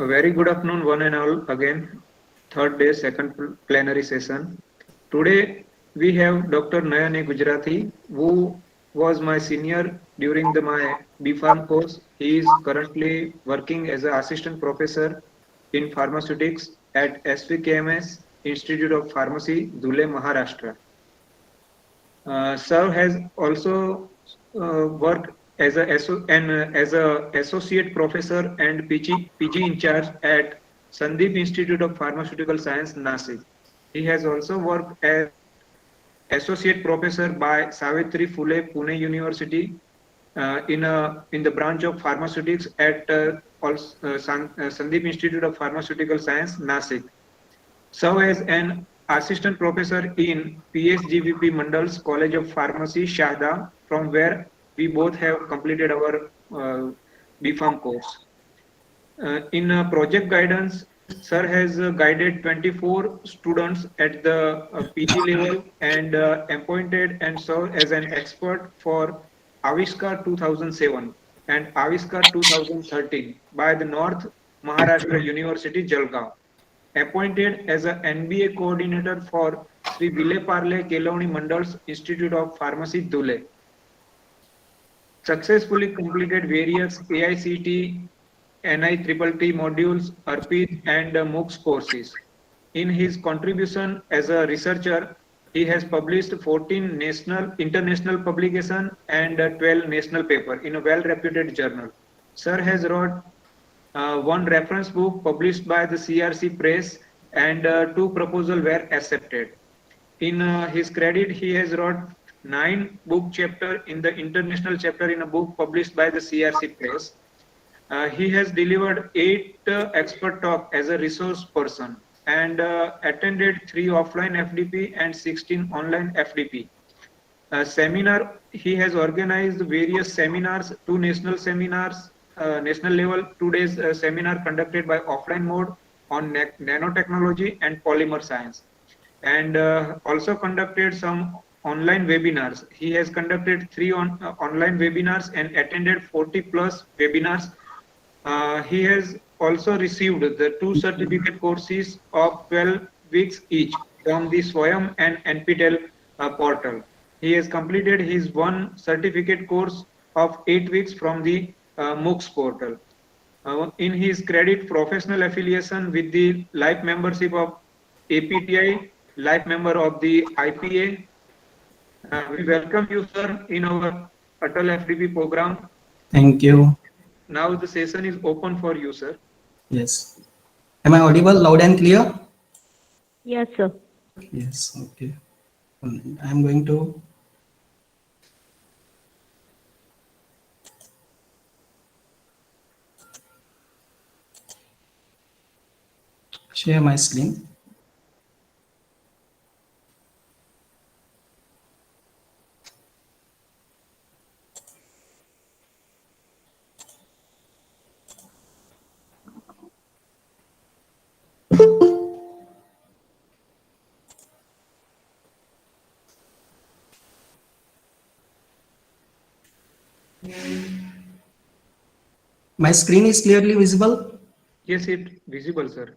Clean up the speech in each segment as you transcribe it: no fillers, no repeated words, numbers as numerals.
A very good afternoon, one and all. Again, third day, second plenary session. Today, we have Dr. Nayan Gujarati, who was my senior during my B.Pharm course. He is currently working as an assistant professor in pharmaceutics at SVKMS Institute of Pharmacy, Dhule, Maharashtra. Sir has also worked as as a associate professor and PG in charge at Sandeep Institute of Pharmaceutical Science, Nasik. He has also worked as associate professor by Savitri Phule Pune University in the branch of pharmaceutics at Sandeep Institute of Pharmaceutical Science, Nasik. Serve as an assistant professor in PSGVP Mandal's College of Pharmacy, Shahda, from where we both have completed our B.Pharm course. In project guidance, Sir has guided 24 students at the PG level and appointed and served as an expert for Aviskar 2007 and Aviskar 2013 by the North Maharashtra University, Jalgaon. Appointed as an NBA coordinator for Sri Vile Parle Kelawani Mandal's Institute of Pharmacy, Dhule. Successfully completed various AICT, NITT modules, ARPID and MOOCs courses. In his contribution as a researcher, he has published 14 national, international publications and 12 national papers in a well-reputed journal. Sir has wrote one reference book published by the CRC Press and two proposals were accepted. In his credit, he has wrote 9 book chapter in the international chapter in a book published by the CRC Press. He has delivered 8 expert talk as a resource person and attended 3 offline FDP and 16 online FDP. Seminar, he has organized various seminars, 2 national seminars, national level 2 days seminar conducted by offline mode on nanotechnology and polymer science, and also conducted some online webinars. He has conducted 3 online webinars and attended 40 plus webinars. He has also received the 2 certificate courses of 12 weeks each from the SWAYAM and NPTEL portal. He has completed his 1 certificate course of 8 weeks from the MOOCs portal. In his credit, professional affiliation with the life membership of APTI, life member of the IPA. We welcome you, sir, in our Atal FDP program. Thank you. Now the session is open for you, sir. Yes. Am I audible loud and clear? Yes, sir. Yes. Okay. I'm going to share my screen. My screen is clearly visible. Yes, it visible, sir.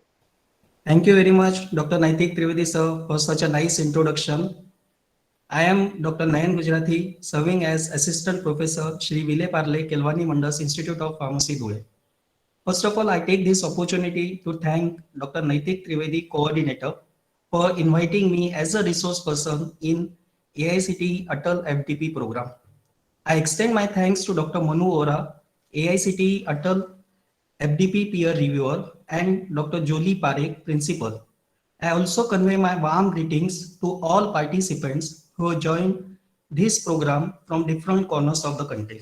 Thank you very much, Dr. Naitik Trivedi sir, for such a nice introduction. I am Dr. Nayan Gujarati, serving as Assistant Professor Shri Vile Parle Kelwani Mandas Institute of Pharmacy, Dhule. First of all, I take this opportunity to thank Dr. Naitik Trivedi, Coordinator, for inviting me as a resource person in AICTE Atal FDP program. I extend my thanks to Dr. Manu Ora, AICTE Atal FDP peer reviewer, and Dr. Jolie Parekh, principal. I also convey my warm greetings to all participants who joined this program from different corners of the country.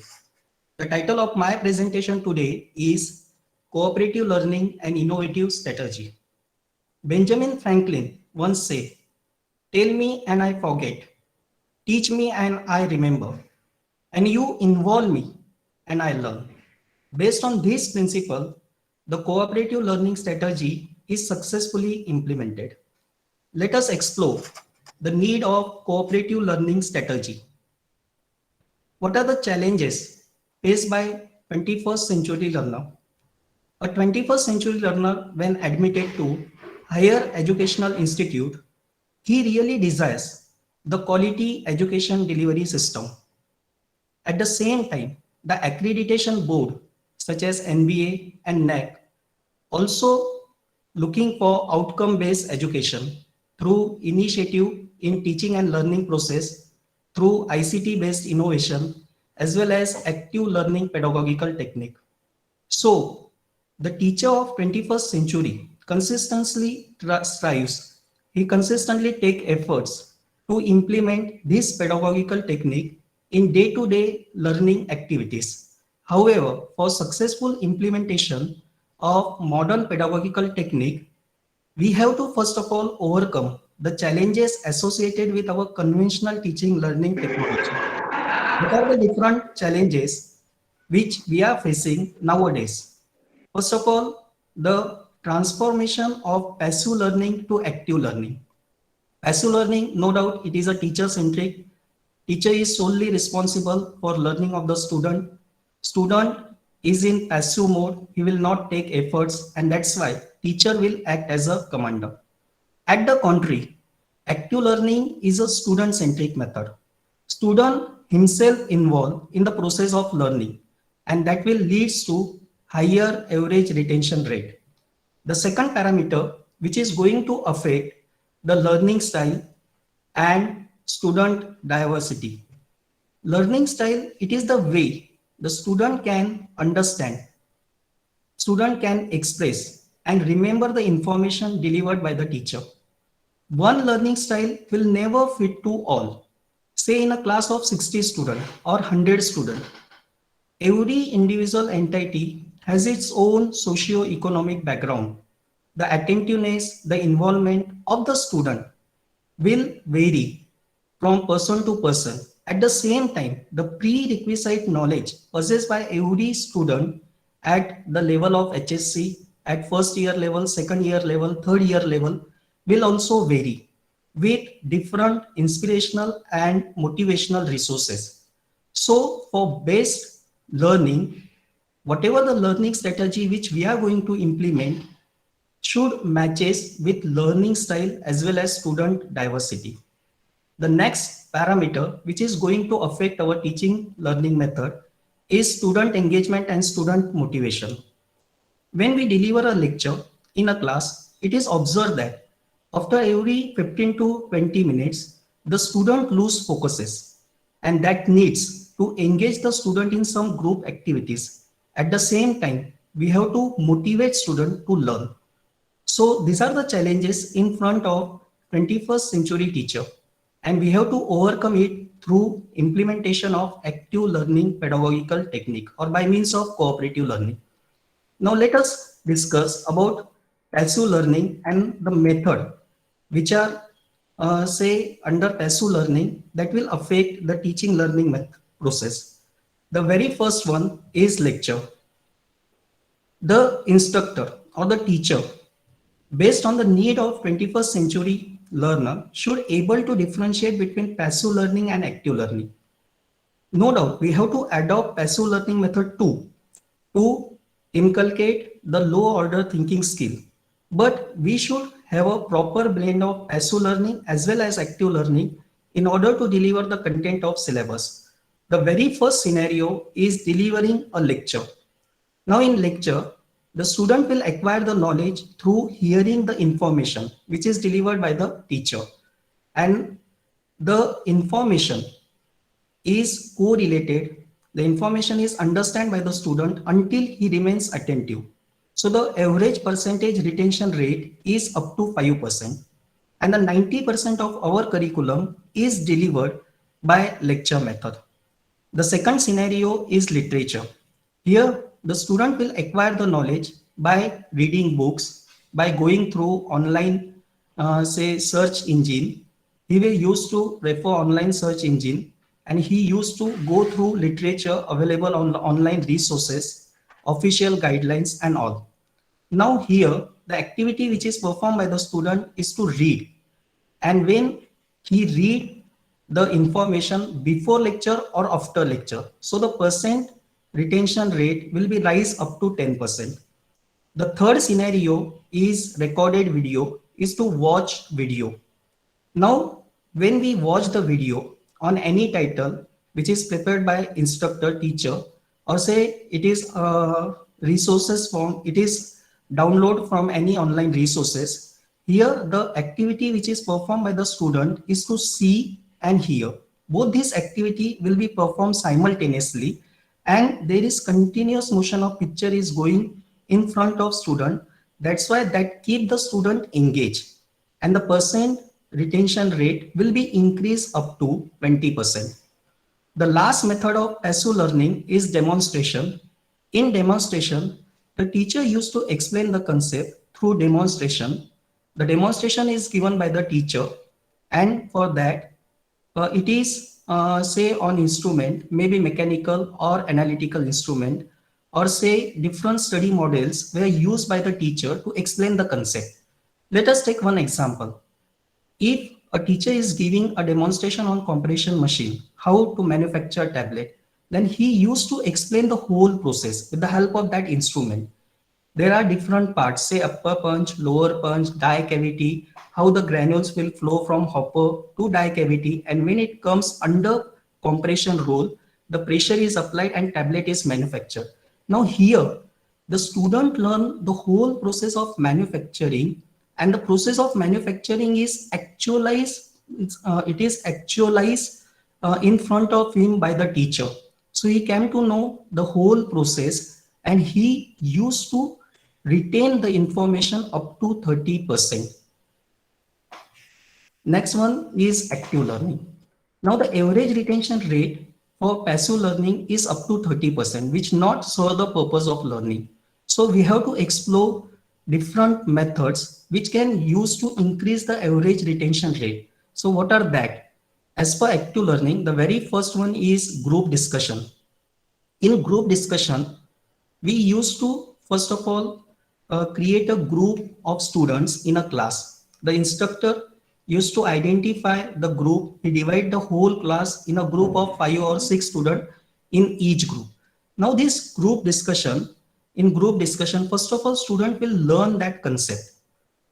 The title of my presentation today is Cooperative Learning and Innovative Strategy. Benjamin Franklin once said, "Tell me and I forget, teach me and I remember, and you involve me and I learn." Based on this principle, the cooperative learning strategy is successfully implemented. Let us explore the need of cooperative learning strategy. What are the challenges faced by 21st century learner? A 21st century learner, when admitted to higher educational institute, he really desires the quality education delivery system. At the same time, the accreditation board such as NBA and NAC also looking for outcome-based education through initiative in teaching and learning process, through ICT-based innovation, as well as active learning pedagogical technique. So, the teacher of 21st century consistently strives, he consistently take efforts to implement this pedagogical technique in day-to-day learning activities. However, for successful implementation of modern pedagogical technique, we have to first of all overcome the challenges associated with our conventional teaching learning technology. What are the different challenges which we are facing nowadays? First of all, the transformation of passive learning to active learning. Passive learning, no doubt, it is a teacher-centric. Teacher is solely responsible for learning of the student. Student is in passive mode. He will not take efforts, and that's why teacher will act as a commander. At the contrary, active learning is a student-centric method. Student himself involved in the process of learning, and that will lead to higher average retention rate. The second parameter, which is going to affect the learning style and student diversity. Learning style, it is the way the student can understand, student can express and remember the information delivered by the teacher. One learning style will never fit to all. Say in a class of 60 students or 100 students, every individual entity has its own socio-economic background. The attentiveness, the involvement of the student will vary from person to person. At the same time, the prerequisite knowledge possessed by every student at the level of HSC, at first year level, second year level, third year level, will also vary with different inspirational and motivational resources. So for best learning, whatever the learning strategy which we are going to implement should matches with learning style as well as student diversity. The next parameter which is going to affect our teaching learning method is student engagement and student motivation. When we deliver a lecture in a class, it is observed that after every 15 to 20 minutes, the student lose focuses, and that needs to engage the student in some group activities. At the same time, we have to motivate student to learn. So these are the challenges in front of 21st century teacher, and we have to overcome it through implementation of active learning pedagogical technique or by means of cooperative learning. Now let us discuss about passive learning and the method which are say under passive learning that will affect the teaching learning process. The very first one is lecture. The instructor or the teacher, based on the need of 21st century learner, should able to differentiate between passive learning and active learning. No doubt, we have to adopt passive learning method too to inculcate the low order thinking skill. But we should have a proper blend of passive learning as well as active learning in order to deliver the content of syllabus. The very first scenario is delivering a lecture. Now in lecture, the student will acquire the knowledge through hearing the information which is delivered by the teacher. And the information is correlated. The information is understood by the student until he remains attentive. So the average percentage retention rate is up to 5%. And the 90% of our curriculum is delivered by lecture method. The second scenario is literature. Here, the student will acquire the knowledge by reading books, by going through online, say, search engine. He will use to refer online search engine, and he used to go through literature available on online resources, official guidelines and all. Now here, the activity which is performed by the student is to read. And when he read the information before lecture or after lecture, so the percent retention rate will be rise up to 10%. The third scenario is recorded video, is to watch video. Now, when we watch the video on any title which is prepared by instructor, teacher, or say it is resources from, it is download from any online resources. Here, the activity which is performed by the student is to see and hear. Both these activity will be performed simultaneously, and there is continuous motion of picture is going in front of student. That's why that keep the student engaged, and the percent retention rate will be increased up to 20%. The last method of passive learning is demonstration. In demonstration, the teacher used to explain the concept through demonstration. The demonstration is given by the teacher, and for that, it is say on instrument, maybe mechanical or analytical instrument, or say different study models were used by the teacher to explain the concept. Let us take one example. If a teacher is giving a demonstration on compression machine, how to manufacture tablet, then he used to explain the whole process with the help of that instrument. There are different parts, say upper punch, lower punch, die cavity, how the granules will flow from hopper to die cavity, and when it comes under compression roll, the pressure is applied and tablet is manufactured. Now here, the student learn the whole process of manufacturing, and the process of manufacturing is actualized, it is actualized in front of him by the teacher. So he came to know the whole process, and he used to retain the information up to 30%. Next one is active learning. Now the average retention rate for passive learning is up to 30%, which not serve the purpose of learning. So we have to explore different methods which can use to increase the average retention rate. So what are that? As per active learning, the very first one is group discussion. In group discussion, we used to first of all create a group of students in a class. The instructor used to identify the group. He divide the whole class in a group of 5 or 6 students in each group. Now this group discussion, in group discussion, first of all student will learn that concept.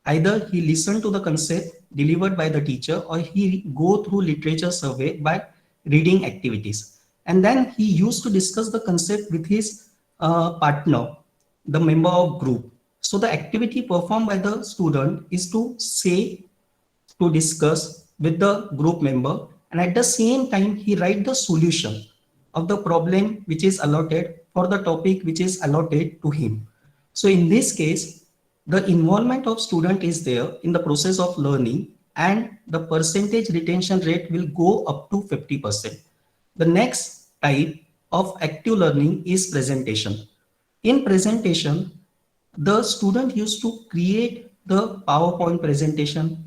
Either he listened to the concept delivered by the teacher, or he go through literature survey by reading activities. And then he used to discuss the concept with his partner, the member of group. So the activity performed by the student is to say, to discuss with the group member, and at the same time he write the solution of the problem which is allotted for the topic which is allotted to him. So in this case, the involvement of student is there in the process of learning, and the percentage retention rate will go up to 50%. The next type of active learning is presentation. In presentation, the student used to create the PowerPoint presentation.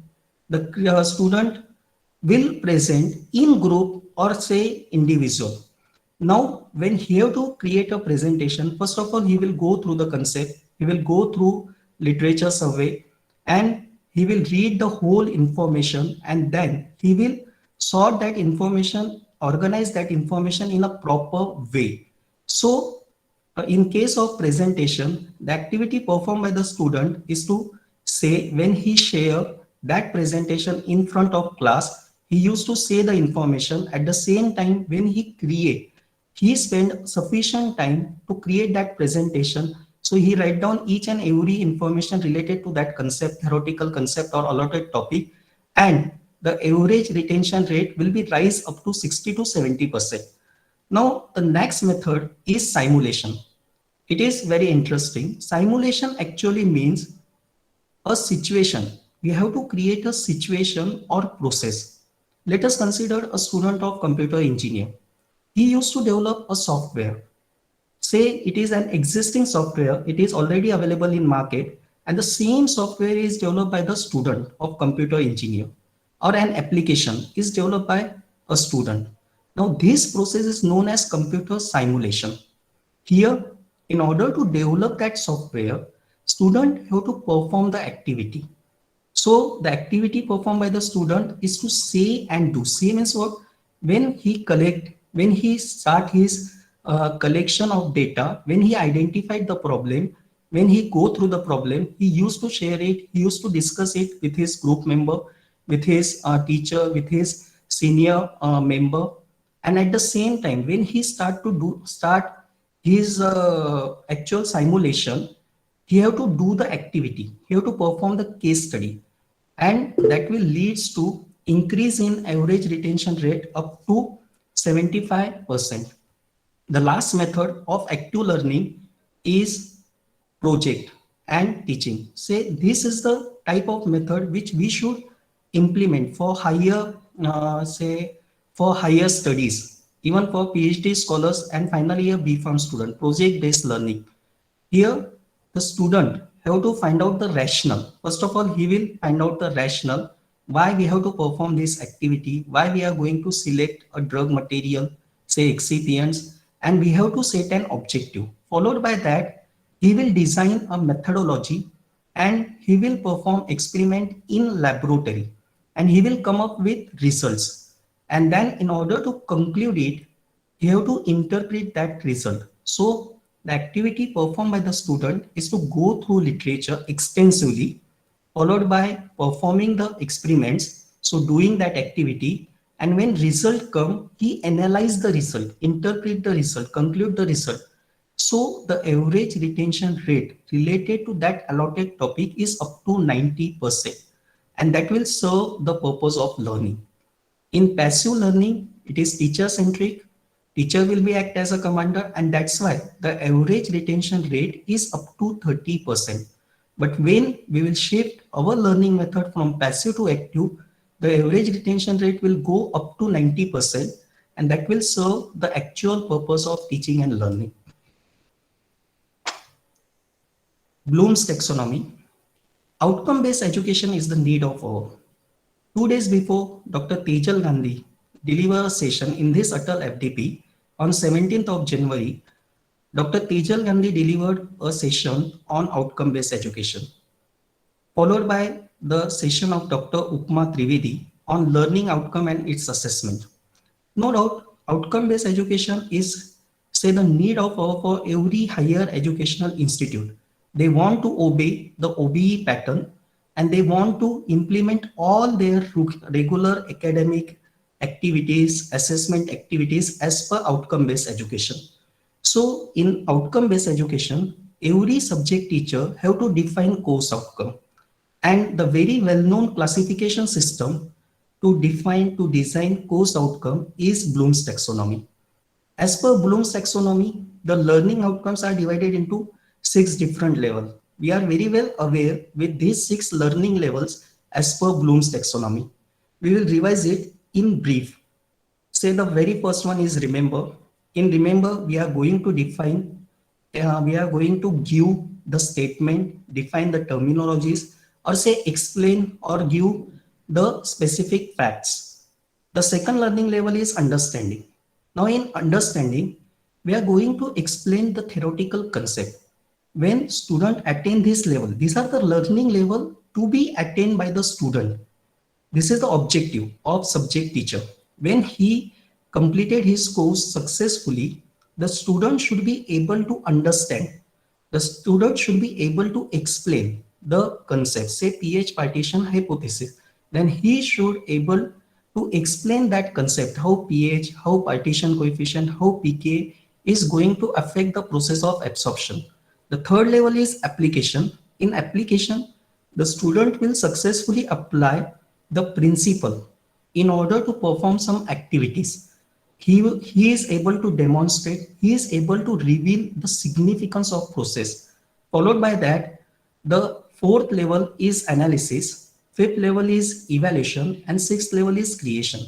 The student will present in group or say individual. Now, when he have to create a presentation, first of all, he will go through the concept, he will go through literature survey, and he will read the whole information, and then he will sort that information, organize that information in a proper way. So in case of presentation, the activity performed by the student is to say, when he share that presentation in front of class, he used to say the information. At the same time, when he create, he spend sufficient time to create that presentation. So he write down each and every information related to that concept, theoretical concept or allotted topic, and the average retention rate will be rise up to 60 to 70%. Now, the next method is simulation. It is very interesting. Simulation actually means a situation. We have to create a situation or process. Let us consider a student of computer engineer. He used to develop a software. Say it is an existing software, it is already available in market, and the same software is developed by the student of computer engineer, or an application is developed by a student. Now this process is known as computer simulation. Here, in order to develop that software, student have to perform the activity. So the activity performed by the student is to say and do. Say means what? When he start his collection of data, when he identified the problem, When he go through the problem, he used to share it, he used to discuss it with his group member, with his teacher, with his senior member. And at the same time, when he start his actual simulation, he have to do the activity, he have to perform the case study, and that will leads to increase in average retention rate up to 75%. The last method of active learning is project and teaching. Say this is the type of method which we should implement for higher, say for higher studies, even for PhD scholars and final year B.Pharm student. Project based learning. Here, the student have to find out the rationale. First of all, he will find out the rationale why we have to perform this activity, why we are going to select a drug material, say excipients, and we have to set an objective. Followed by that, he will design a methodology and he will perform experiment in laboratory and he will come up with results. And then in order to conclude it, you have to interpret that result. So the activity performed by the student is to go through literature extensively, followed by performing the experiments. So doing that activity, and when result come, he analyze the result, interpret the result, conclude the result. So the average retention rate related to that allotted topic is up to 90%, and that will serve the purpose of learning. In passive learning, it is teacher centric. Teacher will be act as a commander, and that's why the average retention rate is up to 30%. But when we will shift our learning method from passive to active, the average retention rate will go up to 90%, and that will serve the actual purpose of teaching and learning. Bloom's taxonomy. Outcome-based education is the need of all. 2 days before, Dr. Tejal Gandhi delivered a session in this Atal FDP on 17th of January. Dr. Tejal Gandhi delivered a session on outcome-based education, followed by the session of Dr. Upma Trivedi on learning outcome and its assessment. No doubt, outcome-based education is, say, the need of for every higher educational institute. They want to obey the OBE pattern and they want to implement all their regular academic activities, assessment activities as per outcome-based education. So in outcome-based education, every subject teacher have to define course outcome. And the very well-known classification system to define, to design course outcome is Bloom's taxonomy. As per Bloom's taxonomy, the learning outcomes are divided into 6 different levels. We are very well aware with these 6 learning levels as per Bloom's taxonomy. We will revise it in brief. Say the very first one is remember. In remember, we are going to define, we are going to give the statement, define the terminologies, or say explain or give the specific facts. The second learning level is understanding. Now in understanding, we are going to explain the theoretical concept. When student attain this level, these are the learning level to be attained by the student. This is the objective of subject teacher. When he completed his course successfully, the student should be able to understand. The student should be able to explain the concept, say pH partition hypothesis. Then he should able to explain that concept, how pH, how partition coefficient, how pK is going to affect the process of absorption. The third level is application. In application, the student will successfully apply the principle in order to perform some activities. He is able to demonstrate, he is able to reveal the significance of process. Followed by that, the fourth level is analysis, fifth level is evaluation, and sixth level is creation.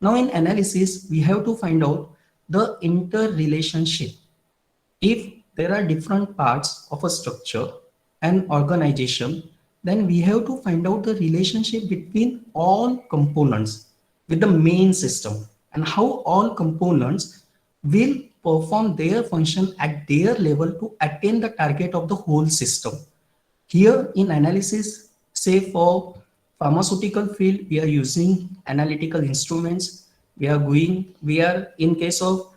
Now in analysis, we have to find out the interrelationship. If there are different parts of a structure and organization, then we have to find out the relationship between all components with the main system and how all components will perform their function at their level to attain the target of the whole system. Here in analysis, say for pharmaceutical field, we are using analytical instruments. We are in case of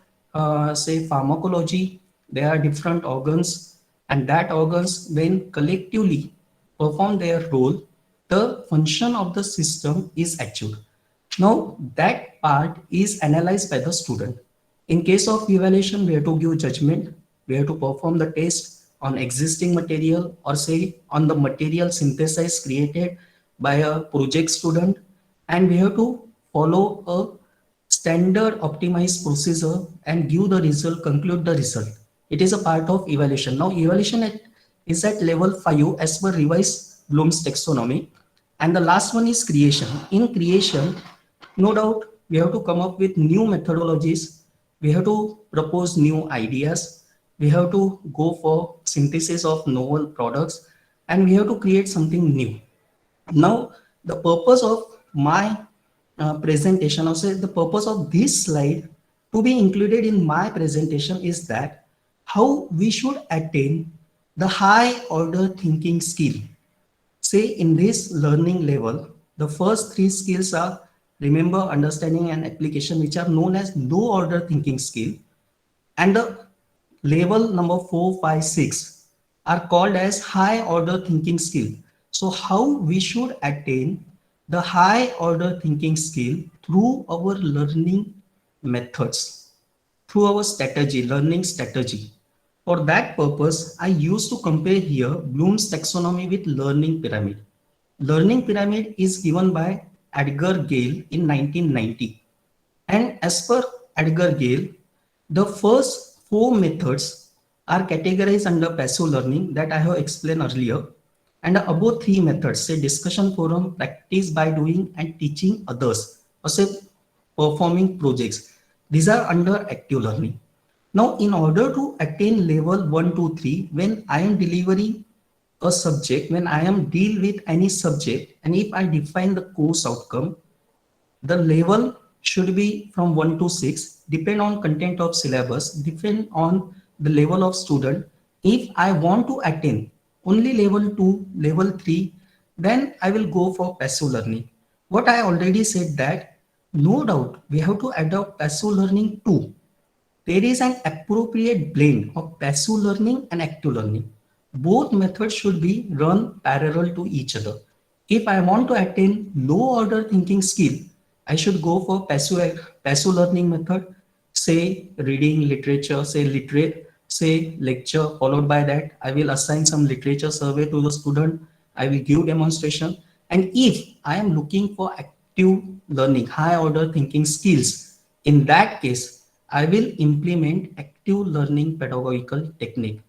say pharmacology, there are different organs. And that organs, when collectively perform their role, the function of the system is achieved. Now, that part is analyzed by the student. In case of evaluation, we have to give judgment, we have to perform the test on existing material or say on the material synthesized created by a project student, and we have to follow a standard optimized procedure and give the result, conclude the result. It is a part of evaluation. Now, is at level 5 as per revised Bloom's taxonomy. And the last one is creation. In creation, no doubt, we have to come up with new methodologies. We have to propose new ideas. We have to go for synthesis of novel products, and we have to create something new. Now, the purpose of my presentation, or say the purpose of this slide to be included in my presentation is that how we should attain the high order thinking skill. Say in this learning level, the first three skills are remember, understanding, and application, which are known as low order thinking skill. And the level number 4, 5, 6 are called as high order thinking skill. So how we should attain the high order thinking skill through our learning methods, through our strategy, learning strategy. For that purpose, I used to compare here Bloom's taxonomy with learning pyramid. Learning pyramid is given by Edgar Gale in 1990. And as per Edgar Gale, the first four methods are categorized under passive learning that I have explained earlier. And the above three methods, say discussion forum, practice by doing, and teaching others, or say performing projects, these are under active learning. Now, in order to attain level 1, 2, 3, when I am delivering a subject, when I am deal with any subject, and if I define the course outcome, the level should be from 1 to 6, depend on content of syllabus, depend on the level of student. If I want to attain only level 2, level 3, then I will go for passive learning. What I already said that no doubt we have to adopt passive learning too. There is an appropriate blend of passive learning and active learning. Both methods should be run parallel to each other. If I want to attain low order thinking skill, I should go for passive learning method, say reading literature, say lecture, followed by that I will assign some literature survey to the student, I will give demonstration. And if I am looking for active learning, high order thinking skills, in that case, I will implement active learning pedagogical technique.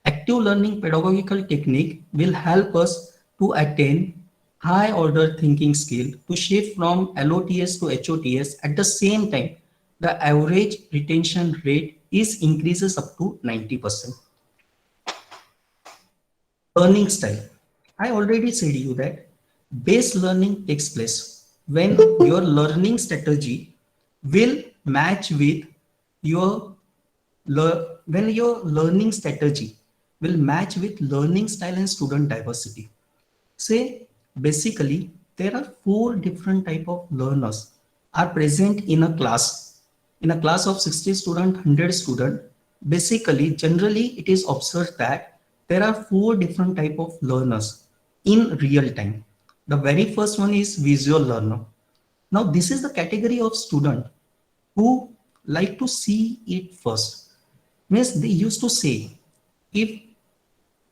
Active learning pedagogical technique will help us to attain high order thinking skill to shift from LOTS to HOTS. At the same time, the average retention rate is increases up to 90%. Learning style. I already said you that base learning takes place when your learning strategy will match with your when your learning strategy will match with learning style and student diversity. Say basically there are four different type of learners are present in a class. In a class of 60 student, 100 student, basically generally it is observed that there are four different type of learners in real time. The very first one is visual learner. Now this is the category of student who like to see it first. Means they used to say if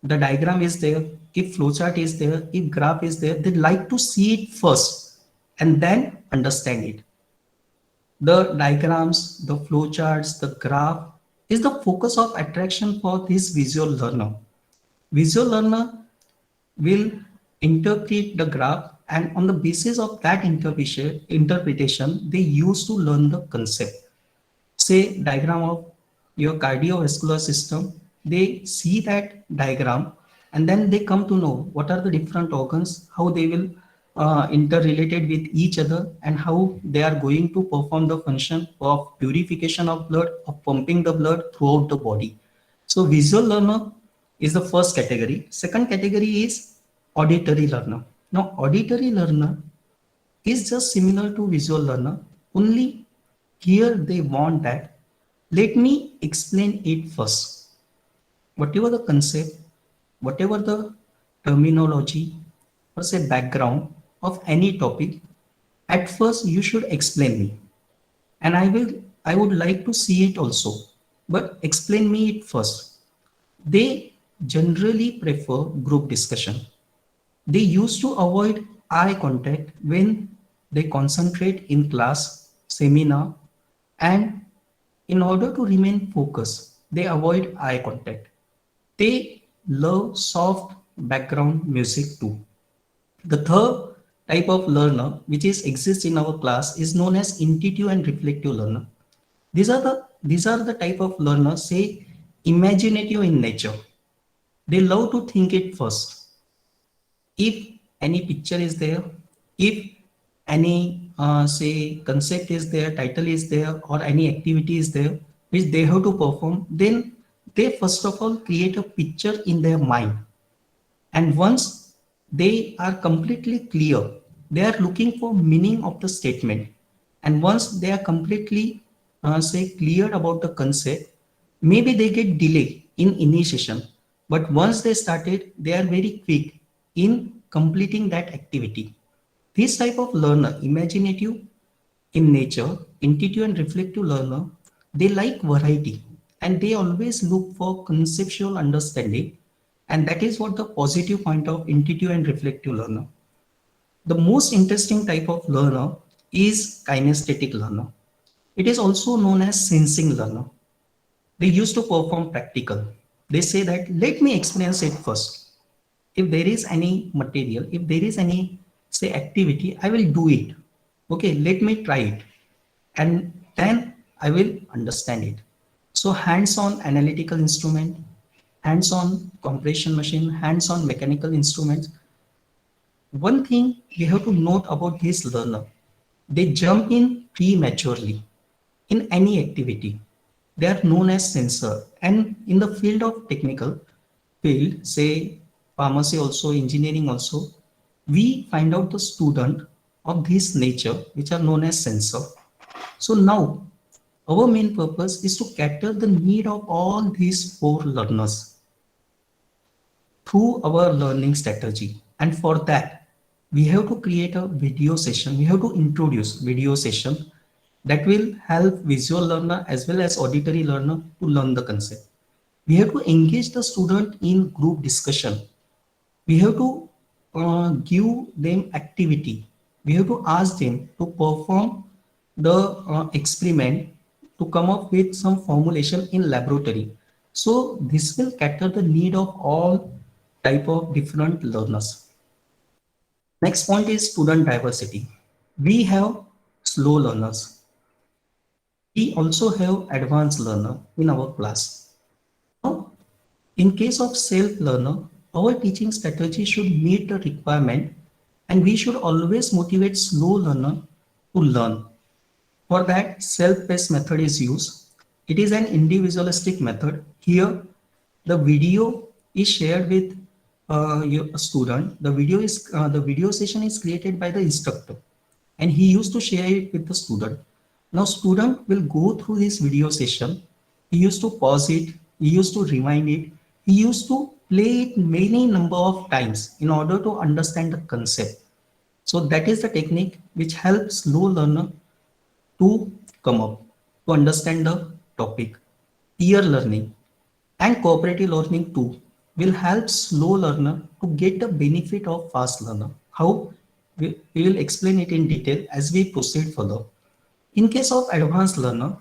the diagram is there, if flowchart is there, if graph is there, they like to see it first and then understand it. The diagrams, the flowcharts, the graph is the focus of attraction for this visual learner. Visual learner will interpret the graph, and on the basis of that interpretation, they used to learn the concept. Say diagram of your cardiovascular system, they see that diagram and then they come to know what are the different organs, how they will interrelated with each other, and how they are going to perform the function of purification of blood, of pumping the blood throughout the body. So visual learner is the first category. Second category is auditory learner. Now auditory learner is just similar to visual learner, only here they want that let me explain it first. whatever the concept, whatever the terminology or say background of any topic, at first you should explain me. And I would like to see it also. But explain me it first. They generally prefer group discussion. They used to avoid eye contact when they concentrate in class, seminar, and in order to remain focused, they avoid eye contact. They love soft background music too. The third type of learner which is exists in our class is known as intuitive and reflective learner. These are the type of learners say imaginative in nature. They love to think it first. If any picture is there, if any say concept is there, title is there, or any activity is there which they have to perform, then they first of all create a picture in their mind. And once they are completely clear, they are looking for meaning of the statement. And once they are completely say clear about the concept, maybe they get delay in initiation. But once they started, they are very quick in completing that activity. This type of learner, imaginative in nature, intuitive and reflective learner, they like variety and they always look for conceptual understanding. And that is what the positive point of intuitive and reflective learner. The most interesting type of learner is kinesthetic learner. It is also known as sensing learner. They used to perform practical. They say that let me experience it first. If there is any material, if there is any say activity, I will do it. Okay, let me try it and then I will understand it. So hands-on analytical instrument, hands-on compression machine, hands-on mechanical instruments. One thing we have to note about this learner, they jump in prematurely in any activity. They are known as sensor. And in the field of technical field, say pharmacy also, engineering also, we find out the student of this nature, which are known as sensor. So now our main purpose is to cater the need of all these four learners through our learning strategy. And for that, we have to create a video session. We have to introduce video session that will help visual learner as well as auditory learner to learn the concept. We have to engage the student in group discussion. We have to give them activity. We have to ask them to perform the experiment to come up with some formulation in laboratory. So this will cater the need of all type of different learners. Next point is student diversity. We have slow learners. We also have advanced learner in our class. Now, in case of self-learner, our teaching strategy should meet the requirement and we should always motivate slow learner to learn. For that, self-paced method is used. It is an individualistic method. Here, the video is shared with your student. The video session is created by the instructor, and he used to share it with the student. Now, student will go through this video session. He used to pause it. He used to rewind it. He used to play it many number of times in order to understand the concept. So that is the technique which helps slow learner to come up to understand the topic. Peer learning and cooperative learning too will help slow learner to get the benefit of fast learner. How? We will explain it in detail as we proceed further. In case of advanced learner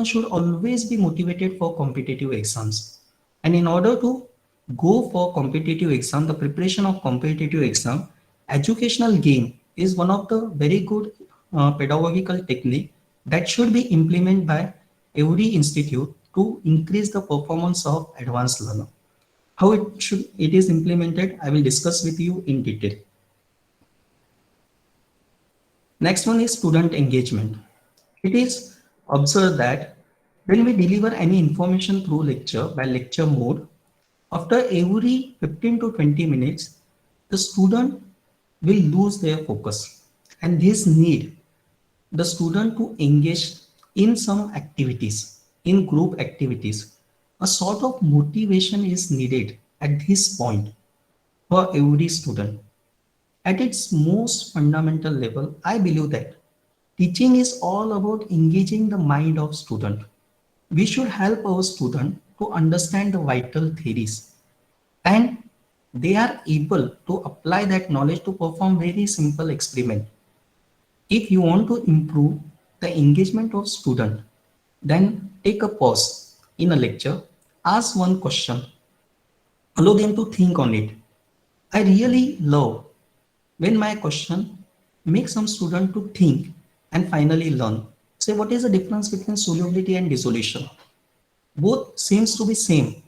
should always be motivated for competitive exams. And in order to go for competitive exam, the preparation of competitive exam, educational game is one of the very good pedagogical technique that should be implemented by every institute to increase the performance of advanced learner. How it is implemented, I will discuss with you in detail. Next one is student engagement. It is observed that when we deliver any information through lecture by lecture mode, after every 15 to 20 minutes, the student will lose their focus. And this need the student to engage in some activities, in group activities. A sort of motivation is needed at this point for every student. At its most fundamental level, I believe that teaching is all about engaging the mind of student. We should help our student to understand the vital theories, and they are able to apply that knowledge to perform very simple experiment. If you want to improve the engagement of student, then take a pause in a lecture, ask one question, allow them to think on it. I really love when my question makes some student to think and finally learn. Say, what is the difference between solubility and dissolution? Both seems to be same,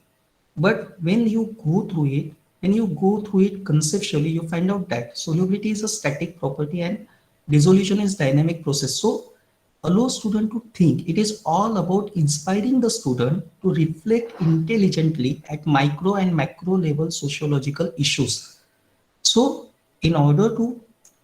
but when you go through it conceptually, you find out that solubility is a static property and dissolution is dynamic process. So allow student to think. It is all about inspiring the student to reflect intelligently at micro and macro level sociological issues. So, in order to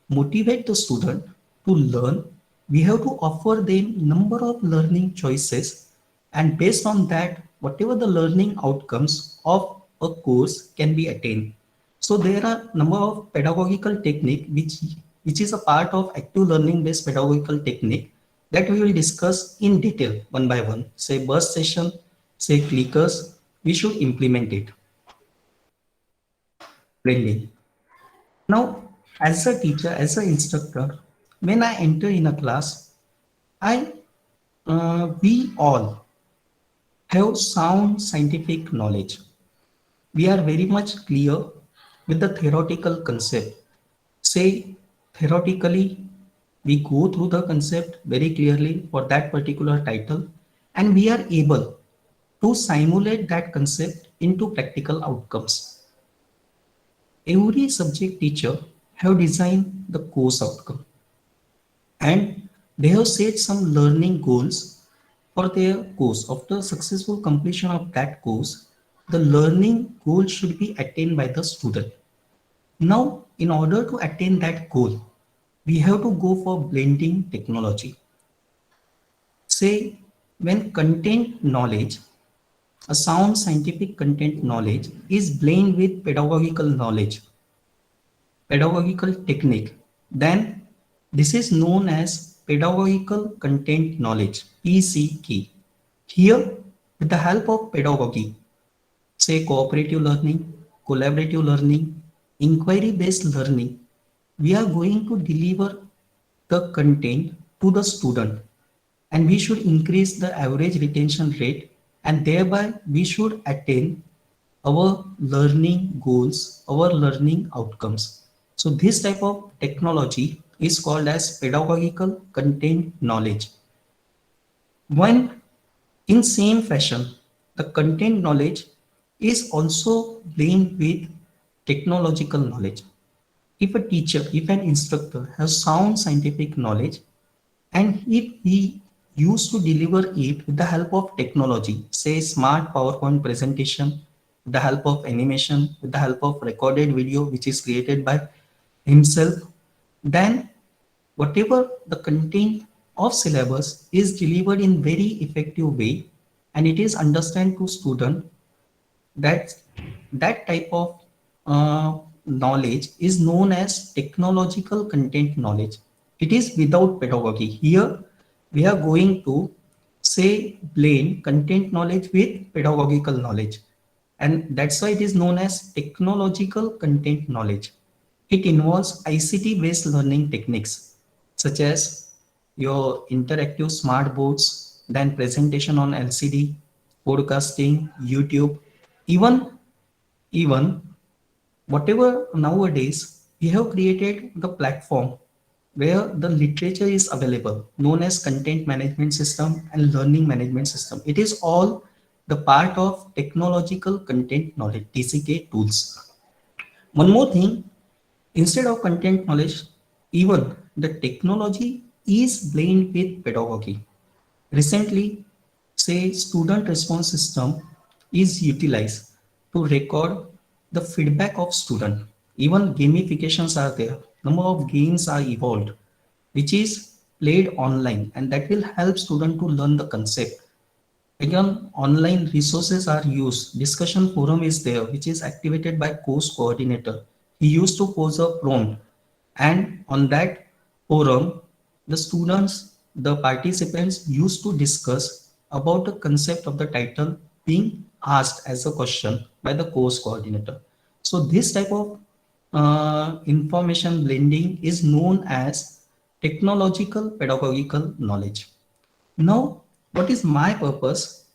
motivate the student to learn, we have to offer them number of learning choices, and based on that, whatever the learning outcomes of a course can be attained. So there are number of pedagogical technique which is a part of active learning based pedagogical technique that we will discuss in detail one by one. Say burst session, say clickers, we should implement it plainly. Now, as a teacher, as an instructor, when I enter in a class, I we all have sound scientific knowledge. We are very much clear with the theoretical concept. Say theoretically, we go through the concept very clearly for that particular title, and we are able to simulate that concept into practical outcomes. Every subject teacher have designed the course outcome, and they have set some learning goals for their course. After successful completion of that course, the learning goal should be attained by the student. Now, in order to attain that goal, we have to go for blending technology. Say, when content knowledge, a sound scientific content knowledge is blended with pedagogical knowledge, pedagogical technique, then this is known as pedagogical content knowledge, PCK. Here, with the help of pedagogy, say cooperative learning, collaborative learning, inquiry based learning, we are going to deliver the content to the student, and we should increase the average retention rate, and thereby we should attain our learning goals, our learning outcomes. So this type of technology is called as pedagogical content knowledge. When in same fashion, the content knowledge is also linked with technological knowledge. If a teacher, if an instructor has sound scientific knowledge, and if he used to deliver it with the help of technology, say smart PowerPoint presentation, with the help of animation, with the help of recorded video which is created by himself, then whatever the content of syllabus is delivered in very effective way, and it is understand to student, that that type of uh, knowledge is known as technological content knowledge. It is without pedagogy. Here we are going to say blend content knowledge with pedagogical knowledge, and that's why it is known as technological content knowledge. It involves ICT based learning techniques such as your interactive smart boards, then presentation on LCD, podcasting, YouTube, even even whatever nowadays we have created the platform where the literature is available, known as content management system and learning management system. It is all the part of technological content knowledge, TCK tools. One more thing, instead of content knowledge, even the technology is blended with pedagogy. Recently, say student response system is utilized to record the feedback of student. Even gamifications are there. Number of games are evolved, which is played online, and that will help student to learn the concept. Again, online resources are used. Discussion forum is there, which is activated by course coordinator. He used to pose a prompt, and on that forum, the students, the participants used to discuss about the concept of the title being asked as a question by the course coordinator. So this type of information blending is known as technological pedagogical knowledge. Now, what is my purpose?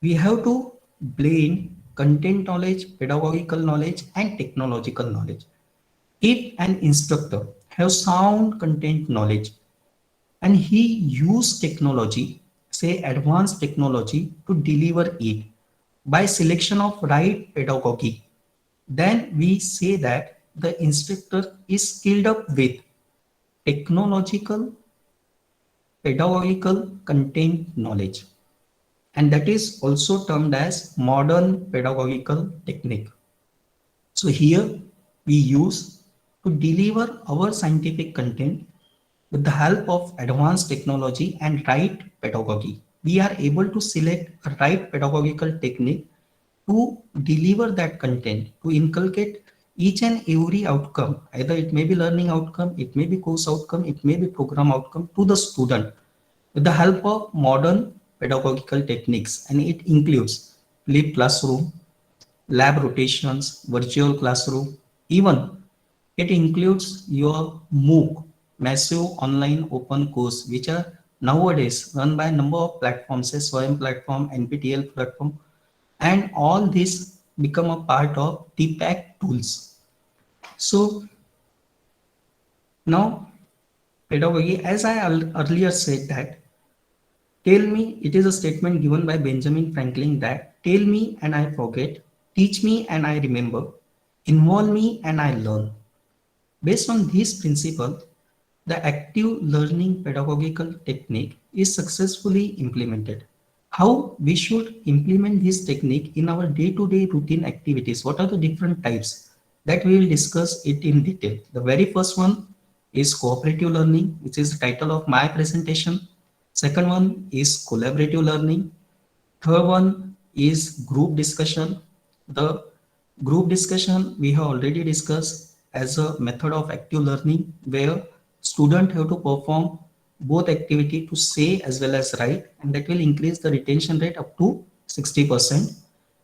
We have to blend content knowledge, pedagogical knowledge, and technological knowledge. If an instructor has sound content knowledge and he use technology, say advanced technology, to deliver it by selection of right pedagogy, then we say that the instructor is skilled up with technological, pedagogical content knowledge, and that is also termed as modern pedagogical technique. So here we use to deliver our scientific content with the help of advanced technology and right pedagogy. We are able to select a right pedagogical technique to deliver that content, to inculcate each and every outcome. Either it may be learning outcome, it may be course outcome, it may be program outcome to the student with the help of modern pedagogical techniques, and it includes flipped classroom, lab rotations, virtual classroom, even it includes your MOOC, massive online open course, which are nowadays run by a number of platforms, say Swayam platform, NPTEL platform, and all this become a part of TPAC tools. So now pedagogy, as I earlier said that, tell me, it is a statement given by Benjamin Franklin that tell me and I forget, teach me and I remember, involve me and I learn. Based on this principle, the active learning pedagogical technique is successfully implemented. How we should implement this technique in our day-to-day routine activities? What are the different types? That we will discuss it in detail. The very first one is cooperative learning, which is the title of my presentation. Second one is collaborative learning. Third one is group discussion. The group discussion we have already discussed as a method of active learning where students have to perform both activity to say as well as write, and that will increase the retention rate up to 60%.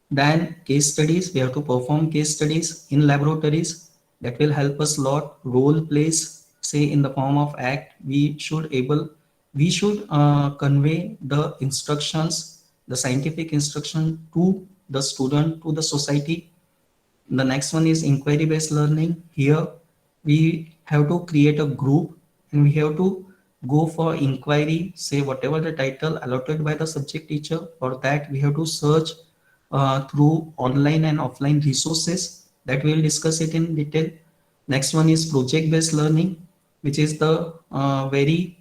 Then case studies, we have to perform case studies in laboratories that will help us a lot. Role plays, say in the form of act, we should convey the instructions, the scientific instruction to the student, to the society. The next one is inquiry based learning. Here we have to create a group and we have to go for inquiry, say whatever the title allotted by the subject teacher. For that we have to search through online and offline resources that we will discuss it in detail. Next one is project based learning, which is the very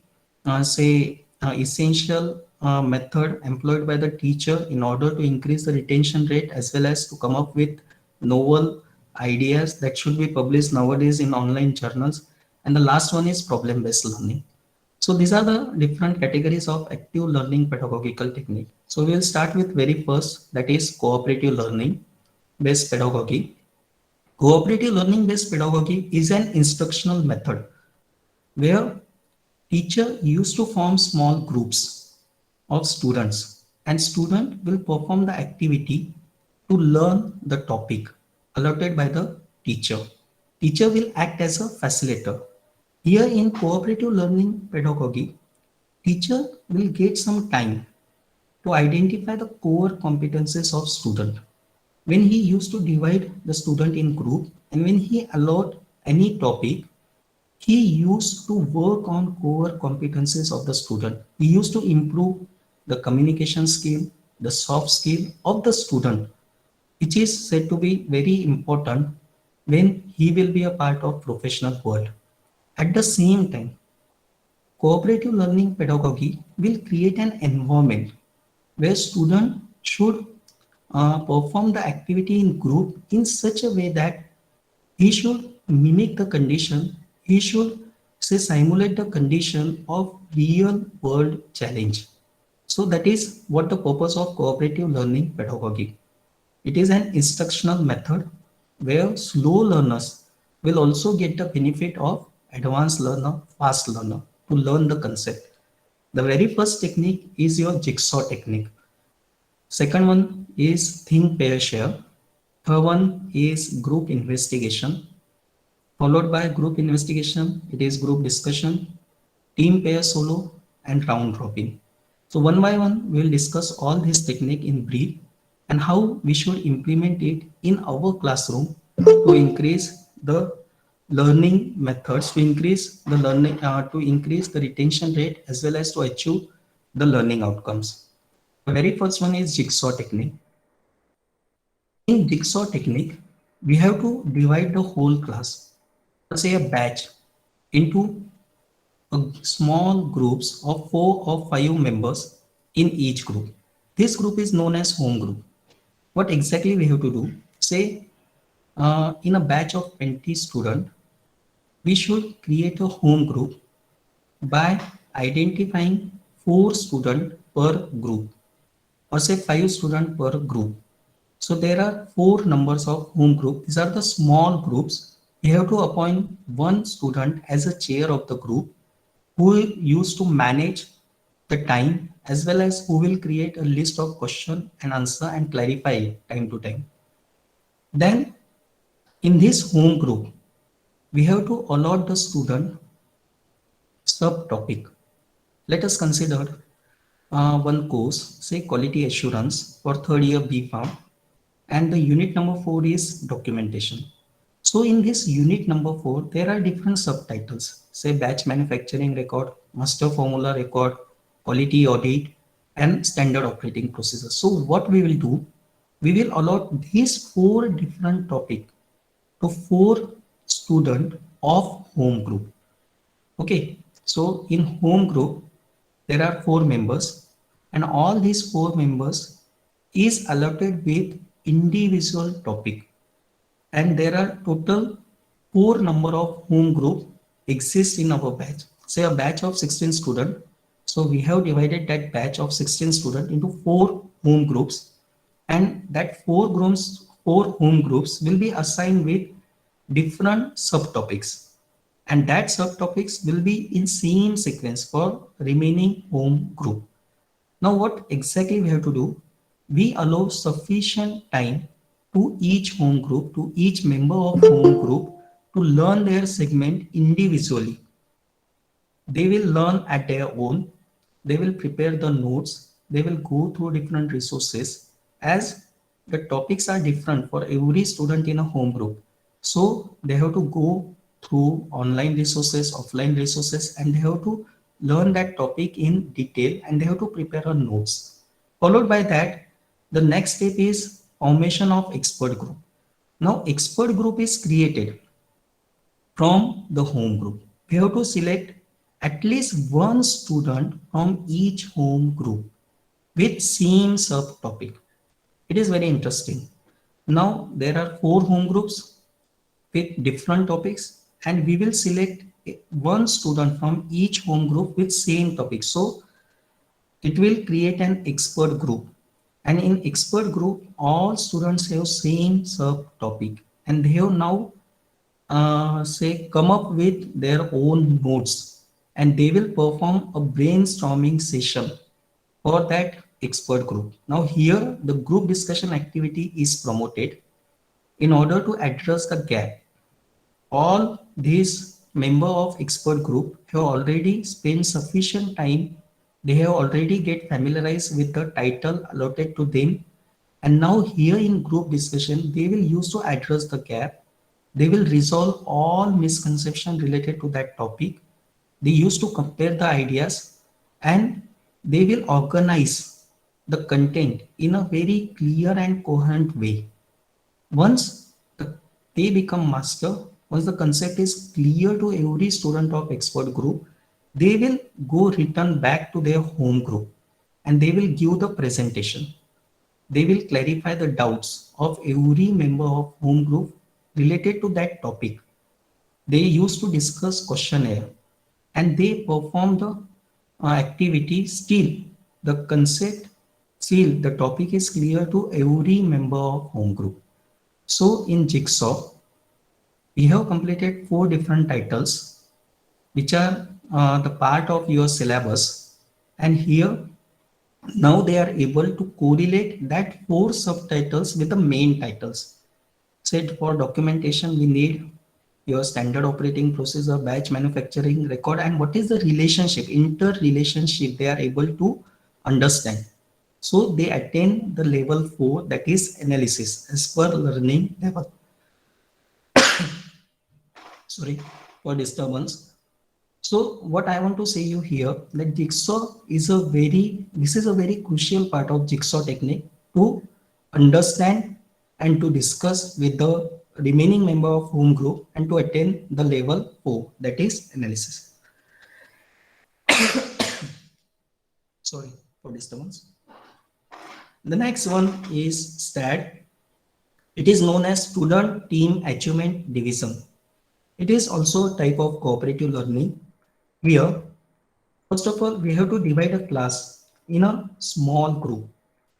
essential method employed by the teacher in order to increase the retention rate as well as to come up with novel ideas that should be published nowadays in online journals. And the last one is problem based learning. So these are the different categories of active learning pedagogical technique. So we'll start with very first, that is cooperative learning based pedagogy. Cooperative learning based pedagogy is an instructional method where teacher used to form small groups of students and student will perform the activity to learn the topic allotted by the teacher. Teacher will act as a facilitator. Here in cooperative learning pedagogy, teacher will get some time to identify the core competences of student. When he used to divide the student in group and when he allowed any topic, he used to work on core competencies of the student. He used to improve the communication skill, the soft skill of the student, which is said to be very important when he will be a part of professional world. At the same time, cooperative learning pedagogy will create an environment where students should perform the activity in group in such a way that he should mimic the condition, he should say simulate the condition of real world challenge. So that is what the purpose of cooperative learning pedagogy. It is an instructional method where slow learners will also get the benefit of advanced learner, fast learner to learn the concept. The very first technique is your jigsaw technique. Second one is think, pair, share. Third one is group investigation. Followed by group investigation, it is group discussion, team pair solo, and round robin. So one by one, we will discuss all this technique in brief and how we should implement it in our classroom to increase the learning methods, to increase the learning, to increase the retention rate as well as to achieve the learning outcomes. The very first one is jigsaw technique. In jigsaw technique, we have to divide the whole class, or say a batch, into small groups of 4 or 5 members in each group. This group is known as home group. What exactly we have to do? Say in a batch of 20 students, we should create a home group by identifying 4 students per group, or say 5 students per group. So there are 4 numbers of home group. These are the small groups. You have to appoint one student as a chair of the group who used to manage the time as well as who will create a list of question and answer and clarify time to time. Then in this home group, we have to allot the student subtopic. Let us consider one course, say quality assurance for third year B Farm, and the unit number 4 is documentation. So in this unit number 4, there are different subtitles, say batch manufacturing record, master formula record, quality audit, and standard operating procedures. So what we will do, we will allot these 4 different topics to 4 students of home group. Okay, so in home group, there are 4 members, and all these 4 members is allotted with individual topic, and there are total 4 number of home group exist in our batch. Say a batch of 16 students. So we have divided that batch of 16 students into 4 home groups, and that 4 home groups will be assigned with different subtopics, and that subtopics will be in same sequence for remaining home group. Now what exactly we have to do? We allow sufficient time to each home group, to each member of home group to learn their segment individually. They will learn at their own. They will prepare the notes. They will go through different resources as the topics are different for every student in a home group. So they have to go through online resources, offline resources, and they have to learn that topic in detail, and they have to prepare a notes. Followed by that, the next step is formation of expert group. Now expert group is created from the home group. We have to select at least one student from each home group with same subtopic. It is very interesting. Now there are 4 home groups with different topics, and we will select one student from each home group with same topic. So it will create an expert group, and in expert group all students have same subtopic, and they have now say come up with their own notes, and they will perform a brainstorming session for that expert group. Now here the group discussion activity is promoted in order to address the gap. All these member of expert group have already spent sufficient time. They have already get familiarized with the title allotted to them, and now here in group discussion they will use to address the gap. They will resolve all misconception related to that topic. They used to compare the ideas, and they will organize the content in a very clear and coherent way. Once they become master, once the concept is clear to every student of expert group, they will go return back to their home group, and they will give the presentation. They will clarify the doubts of every member of home group related to that topic. They used to discuss questionnaire, and they perform the activity still. the concept feel the topic is clear to every member of home group. So in Jigsaw, we have completed 4 different titles which are the part of your syllabus, and here now they are able to correlate that 4 subtitles with the main titles. Said for documentation, we need your standard operating procedure, batch manufacturing record, and what is the relationship, interrelationship they are able to understand. So they attain the level 4, that is analysis as per learning level. Sorry for disturbance. So what I want to say you here that jigsaw is this is a very crucial part of jigsaw technique to understand and to discuss with the remaining member of home group and to attain the level 4, that is analysis. Sorry for disturbance. The next one is STAT. It is known as Student Team Achievement Division. It is also a type of cooperative learning. Here, first of all, we have to divide a class in a small group.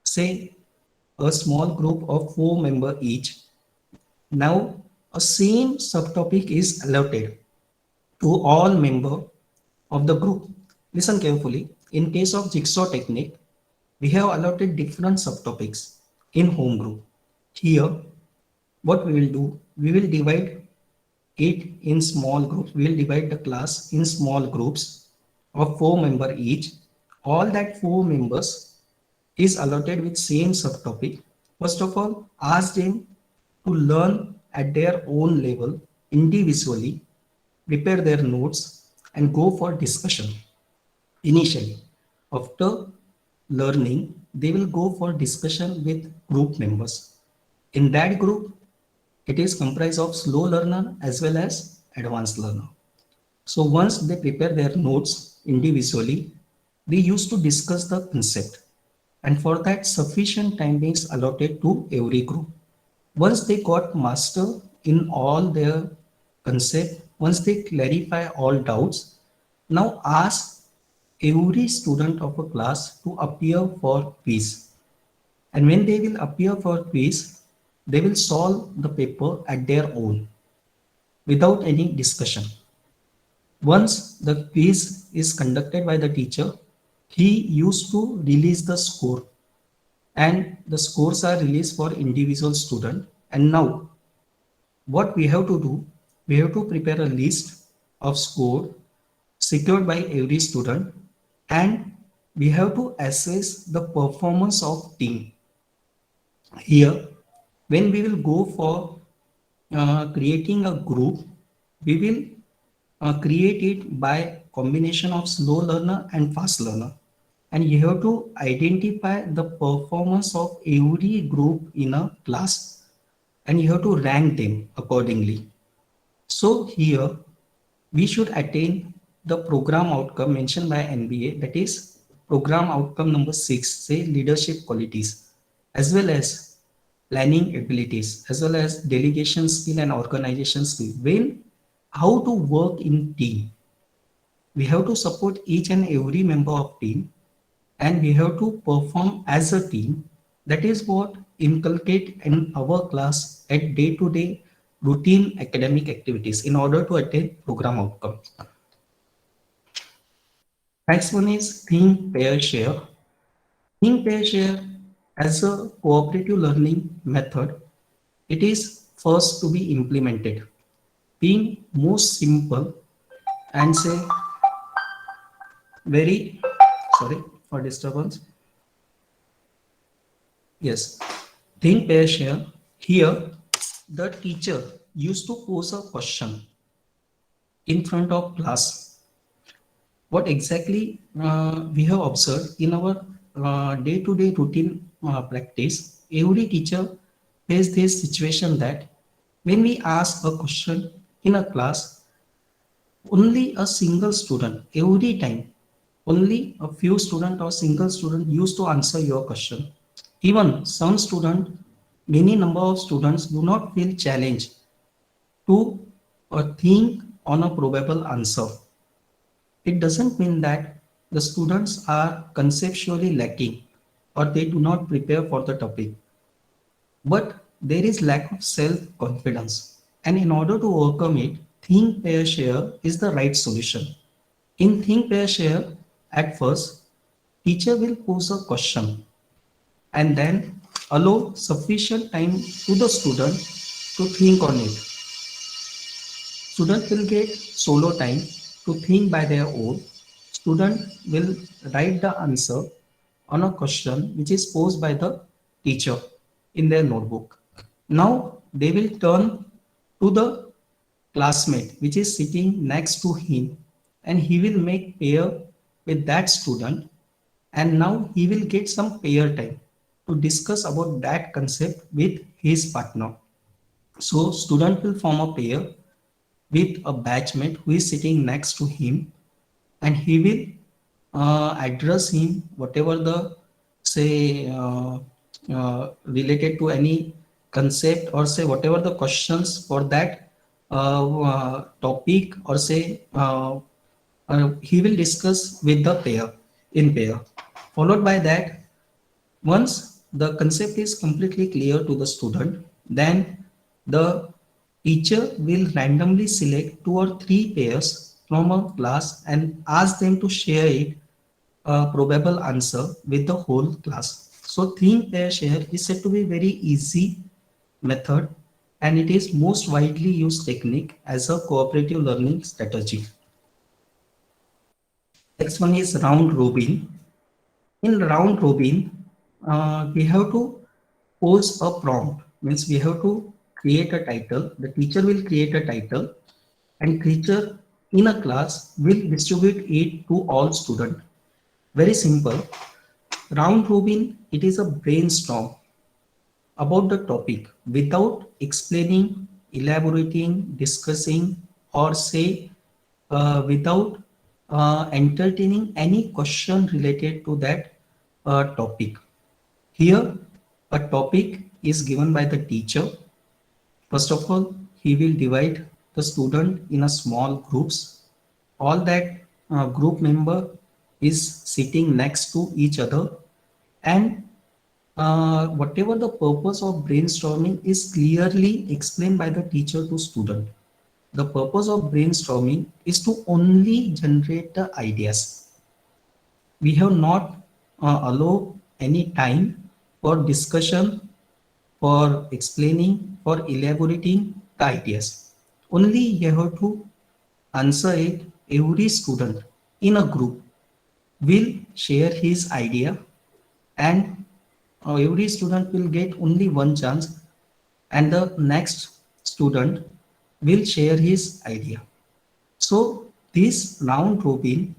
Say a small group of 4 members each. Now, a same subtopic is allotted to all members of the group. Listen carefully. In case of jigsaw technique, we have allotted different subtopics in home group. Here, what we will do, we will divide it in small groups. We will divide the class in small groups of 4 members each. All that 4 members is allotted with same subtopic. First of all, ask them to learn at their own level individually, prepare their notes and go for discussion. Initially, after learning, they will go for discussion with group members. In that group, it is comprised of slow learner as well as advanced learner. So once they prepare their notes individually, we used to discuss the concept, and for that sufficient time is allotted to every group. Once they got master in all their concept, once they clarify all doubts, now ask every student of a class to appear for quiz. And when they will appear for quiz, they will solve the paper at their own without any discussion. Once the quiz is conducted by the teacher, he used to release the score, and the scores are released for individual student. And now what we have to do, we have to prepare a list of score secured by every student, and we have to assess the performance of team. Here, when we will go for creating a group, we will create it by combination of slow learner and fast learner, and you have to identify the performance of every group in a class, and you have to rank them accordingly. So here we should attain the program outcome mentioned by NBA, that is program outcome number 6, say leadership qualities, as well as planning abilities, as well as delegation skill and organization skill. When how to work in team, we have to support each and every member of team, and we have to perform as a team. That is what inculcate in our class at day-to-day routine academic activities in order to attain program outcomes. Next one is think, pair, share. Think, pair, share as a cooperative learning method, it is first to be implemented. Being most simple and say very, sorry for disturbance. Yes, think, pair, share. Here, the teacher used to pose a question in front of class. What exactly we have observed in our day-to-day routine practice, every teacher face this situation that when we ask a question in a class, only a single student, every time, only a few student or single student used to answer your question. Even some student, many number of students do not feel challenged to think on a probable answer. It doesn't mean that the students are conceptually lacking or they do not prepare for the topic. But there is lack of self-confidence. And in order to overcome it, think, pair, share is the right solution. In think, pair, share, at first, teacher will pose a question and then allow sufficient time to the student to think on it. Student will get solo time to think by their own. Student will write the answer on a question which is posed by the teacher in their notebook. Now they will turn to the classmate which is sitting next to him and he will make pair with that student, and now he will get some pair time to discuss about that concept with his partner. So student will form a pair with a batchmate who is sitting next to him, and he will address him whatever the say related to any concept, or say whatever the questions for that topic, or say he will discuss with the pair in pair. Followed by that, once the concept is completely clear to the student, then the teacher will randomly select 2 or 3 pairs from a class and ask them to share it, a probable answer with the whole class. So think, pair, share is said to be very easy method, and it is most widely used technique as a cooperative learning strategy. Next one is round robin. In round robin, we have to pose a prompt, means we have to create a title. The teacher will create a title and teacher in a class will distribute it to all students. Very simple. Round robin, it is a brainstorm about the topic without explaining, elaborating, discussing, or say without entertaining any question related to that topic. Here, a topic is given by the teacher. First of all, he will divide the student in a small groups. All that group member is sitting next to each other, and whatever the purpose of brainstorming is clearly explained by the teacher to student. The purpose of brainstorming is to only generate the ideas. We have not allow any time for discussion, for explaining, for elaborating the ideas. Only you have to answer it. Every student in a group will share his idea, and every student will get only one chance, and the next student will share his idea. So this round robin,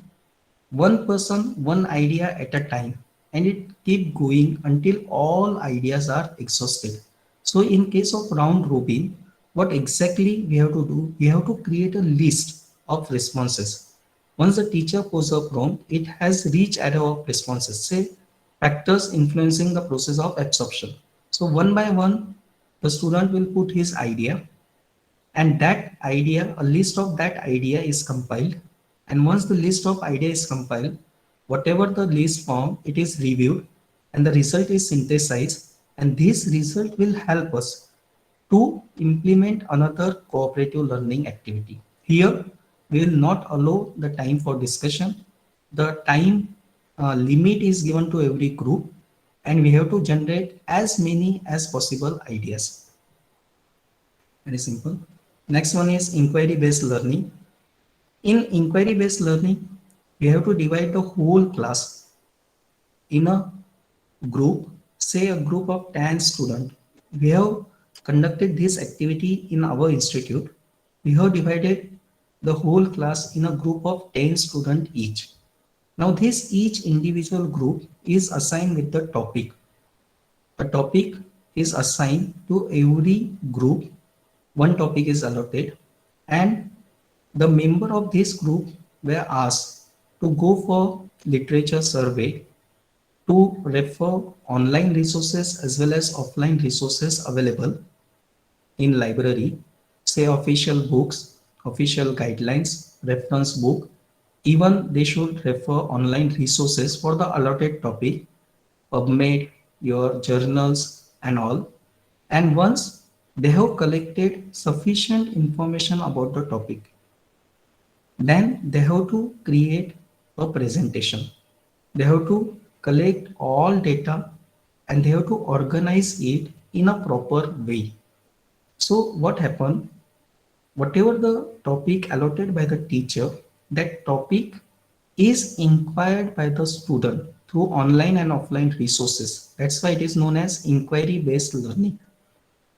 one person, one idea at a time, and it keep going until all ideas are exhausted. So in case of round robin, what exactly we have to do? We have to create a list of responses. Once the teacher poses a prompt, it has rich array of responses, say factors influencing the process of absorption. So one by one, the student will put his idea, and that idea, a list of that idea is compiled. And once the list of idea is compiled, whatever the list form, it is reviewed and the result is synthesized, and this result will help us to implement another cooperative learning activity. Here we will not allow the time for discussion. The time limit is given to every group, and we have to generate as many as possible ideas. Very simple. Next one is inquiry based learning. In inquiry based learning, we have to divide the whole class in a group, say a group of 10 students. We have conducted this activity in our institute. We have divided the whole class in a group of 10 students each. Now this each individual group is assigned with the topic. A topic is assigned to every group. One topic is allotted, and the member of this group were asked to go for literature survey, to refer online resources as well as offline resources available in library, say official books, official guidelines, reference book, Even they should refer online resources for the allotted topic, PubMed, your journals and all. And once they have collected sufficient information about the topic, then they have to create a presentation. They have to collect all data and they have to organize it in a proper way. So what happened? Whatever the topic allotted by the teacher, that topic is inquired by the student through online and offline resources. That's why it is known as inquiry based learning.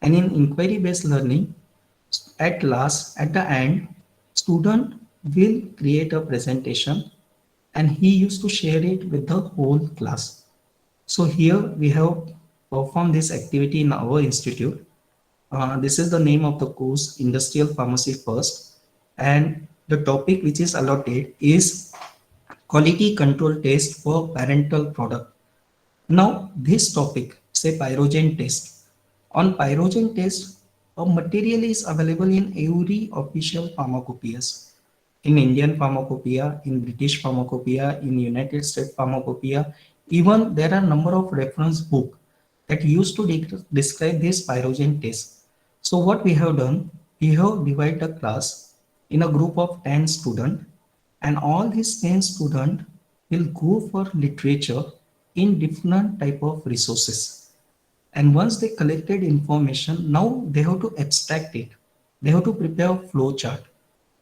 And in inquiry based learning, at last, at the end, student will create a presentation and he used to share it with the whole class. So here we have performed this activity in our institute. This is the name of the course, Industrial Pharmacy First. And the topic which is allotted is quality control test for parental product. Now this topic, say pyrogen test. On pyrogen test, a material is available in every official pharmacopoeias. In Indian pharmacopoeia, in British pharmacopoeia, in United States pharmacopoeia, even there are number of reference book that used to describe this pyrogen test. So what we have done, we have divided the class in a group of 10 students, and all these 10 students will go for literature in different type of resources. And once they collected information, now they have to abstract it. They have to prepare a flow chart.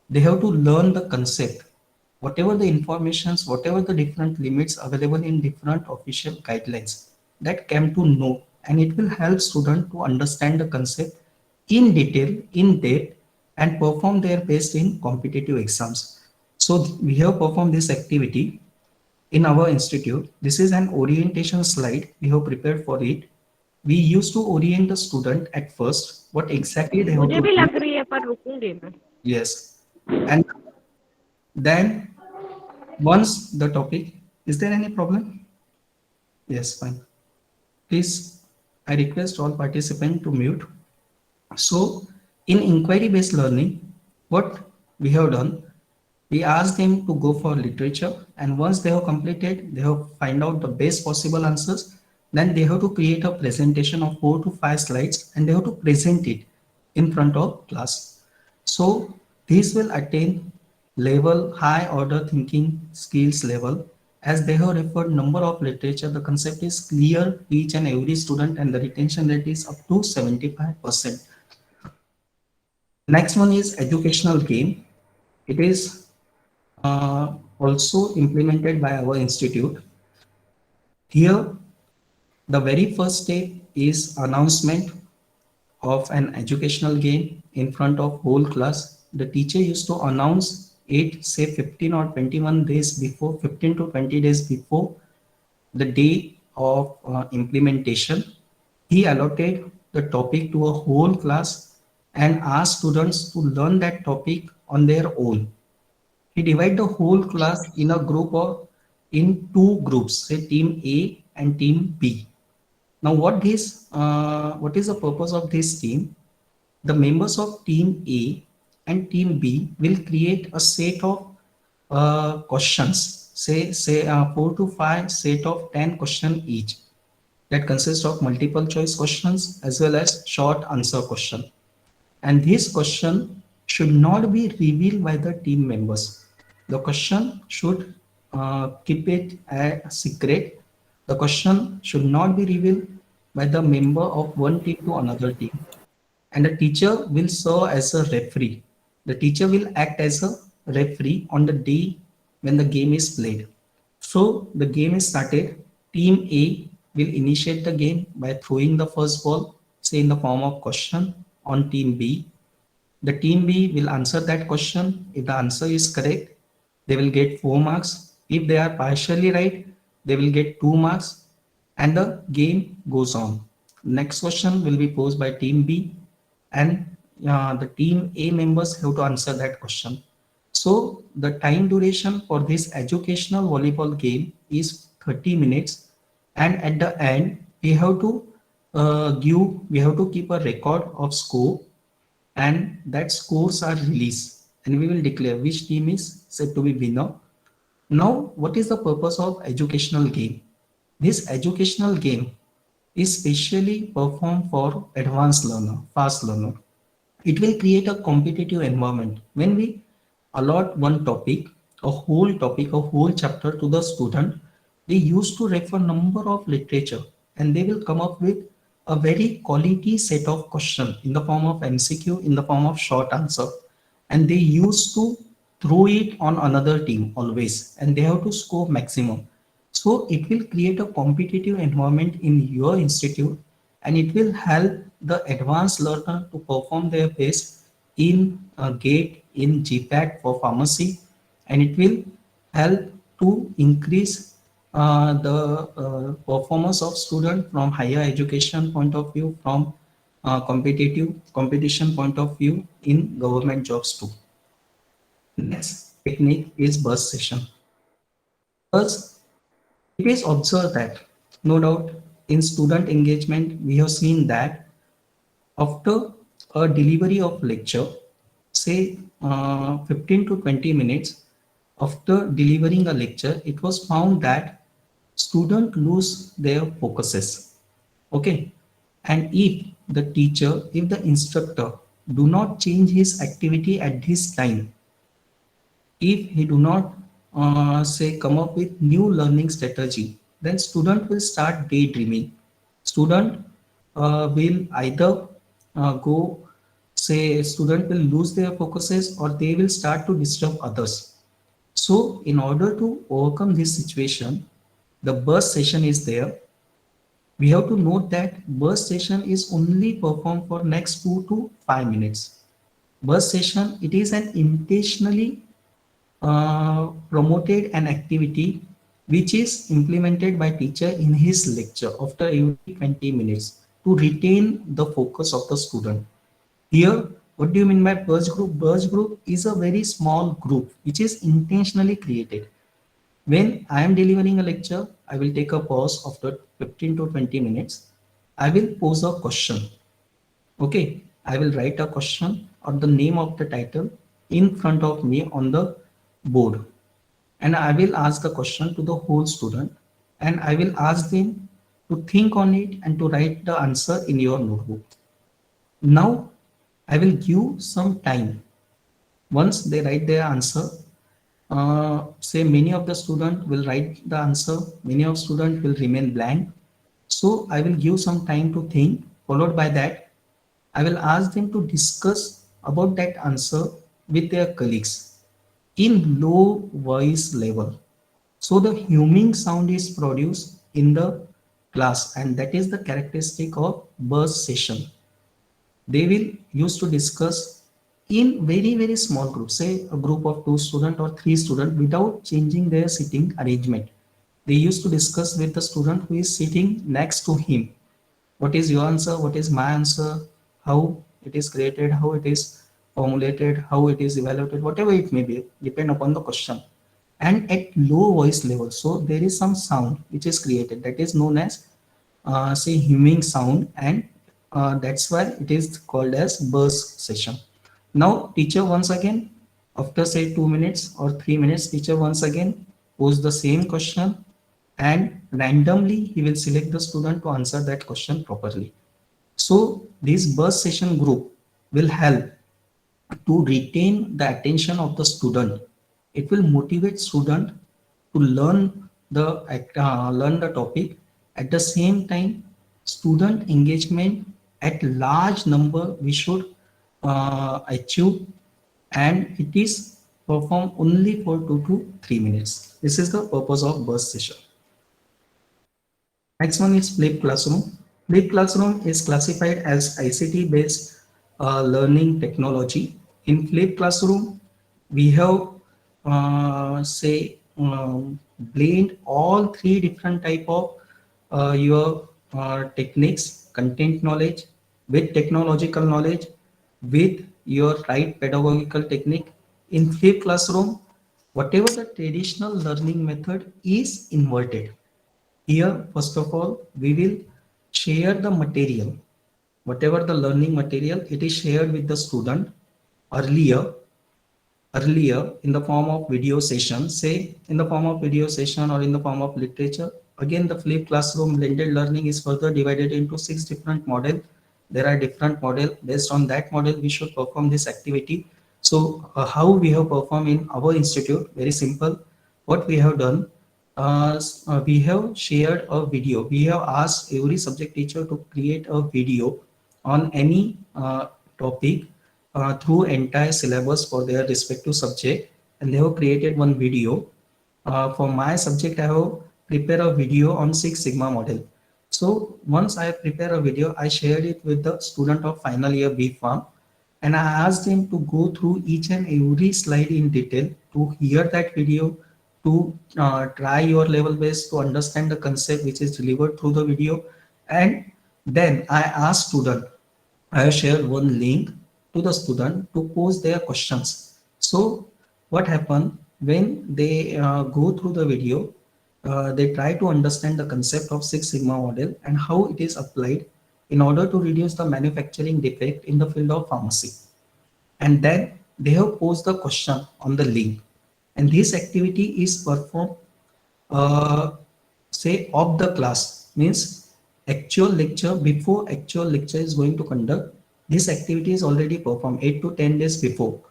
They have to learn the concept. Whatever the informations, whatever the different limits available in different official guidelines, that came to know, and it will help student to understand the concept in detail, in depth, and perform their best in competitive exams. So we have performed this activity in our institute. This is an orientation slide we have prepared for it. We used to orient the student at first what exactly they have मुझे to भी do. लग रही है पर रुकूंगी मैं. Yes. And then once the topic, is there any problem? Yes, fine. Please, I request all participants to mute. So in inquiry based learning, what we have done, we ask them to go for literature, and once they have completed, they have find out the best possible answers, then they have to create a presentation of 4 to 5 slides and they have to present it in front of class. So this will attain level high order thinking skills level. As they have referred number of literature, the concept is clear to each and every student and the retention rate is up to 75%. Next one is educational game. It is also implemented by our institute. Here, the very first step is announcement of an educational game in front of whole class. The teacher used to announce it, say 15 or 21 days before, 15 to 20 days before the day of implementation. He allotted the topic to a whole class and asked students to learn that topic on their own. He divided the whole class in a group or in two groups, say team A and team B. Now, what is the purpose of this team? The members of team A and team B will create a set of questions, say 4 to 5 set of 10 questions each, that consists of multiple choice questions as well as short answer question. And this question should not be revealed by the team members. The question should keep it a secret. The question should not be revealed by the member of one team to another team. And the teacher will serve as a referee. The teacher will act as a referee on the day when the game is played. So the game is started. Team A will initiate the game by throwing the first ball, say in the form of question, on team B. The team B will answer that question. If the answer is correct, they will get 4 marks. If they are partially right, they will get 2 marks, and the game goes on. Next question will be posed by team B, and the team A members have to answer that question. So the time duration for this educational volleyball game is 30 minutes, and at the end we have to we have to keep a record of score, and that scores are released, and we will declare which team is said to be winner Now, what is the purpose of educational game? This educational game is specially performed for advanced learner, fast learner. It will create a competitive environment. When we allot one topic, a whole chapter to the student, they used to refer number of literature and they will come up with a very quality set of question in the form of MCQ, in the form of short answer. And they used to throw it on another team always and they have to score maximum. So it will create a competitive environment in your institute and it will help the advanced learner to perform their best in GATE, in GPAT for pharmacy, and it will help to increase the performance of student from higher education point of view, from competitive competition point of view in government jobs too. Next technique is burst session. Burst, it is observed that no doubt in student engagement we have seen that after a delivery of lecture, say 15 to 20 minutes after delivering a lecture, it was found that students lose their focuses. Okay, and if the instructor do not change his activity at this time, if he do not say come up with new learning strategy, then student will start daydreaming. Student will either go say student will lose their focuses or they will start to disturb others. So in order to overcome this situation, the burst session is there. We have to note that burst session is only performed for next 2 to 5 minutes. Burst session, it is an intentionally promoted an activity which is implemented by teacher in his lecture after every 20 minutes to retain the focus of the student. Here, what do you mean by burst group? Burst group is a very small group which is intentionally created. When I am delivering a lecture, I will take a pause after 15 to 20 minutes. I will pose a question. Okay, I will write a question or the name of the title in front of me on the board, and I will ask the question to the whole student and I will ask them to think on it and to write the answer in your notebook. Now I will give some time. Once they write their answer, say many of the student will write the answer, many of student will remain blank. So I will give some time to think. Followed by that, I will ask them to discuss about that answer with their colleagues in low voice level. So the humming sound is produced in the class and that is the characteristic of burst session. They will used to discuss in very small groups, say a group of 2 students or 3 students without changing their sitting arrangement. They used to discuss with the student who is sitting next to him. What is your answer? What is my answer? How it is created? How it is formulated? How it is evaluated? Whatever it may be, depend upon the question. And at low voice level, so there is some sound which is created that is known as say humming sound, and that's why it is called as burst session. Now teacher once again, after say 2 minutes or 3 minutes, teacher once again pose the same question and randomly he will select the student to answer that question properly. So this burst session group will help to retain the attention of the student. It will motivate student to learn the topic. At the same time, student engagement at large number we should achieve, and it is performed only for 2 to 3 minutes. This is the purpose of burst session. Next one is flipped classroom. Flipped classroom is classified as ICT based learning technology. In flipped classroom, we have say blend all three different type of your techniques, content knowledge with technological knowledge with your right pedagogical technique. In flipped classroom, whatever the traditional learning method is inverted. Here, first of all, we will share the material. Whatever the learning material, it is shared with the student. Earlier, earlier in the form of video session, say in the form of video session or in the form of literature. Again, the flipped classroom blended learning is further divided into 6 different models. There are different models. Based on that model, we should perform this activity. So how we have performed in our institute, very simple. What we have done, we have shared a video. We have asked every subject teacher to create a video on any topic through entire syllabus for their respective subject, and they have created one video. For my subject, I have prepared a video on Six Sigma model. So once I prepare a video, I shared it with the student of final year B Farm, and I asked them to go through each and every slide in detail, to hear that video, to try your level best to understand the concept which is delivered through the video. And then I asked student, I have shared one link to the student to pose their questions. So what happened when they go through the video, they try to understand the concept of Six Sigma model and how it is applied in order to reduce the manufacturing defect in the field of pharmacy. And then they have posed the question on the link. And this activity is performed, uh, say, of the class, means actual lecture, before actual lecture is going to conduct. This activity is already performed 8 to 10 days before.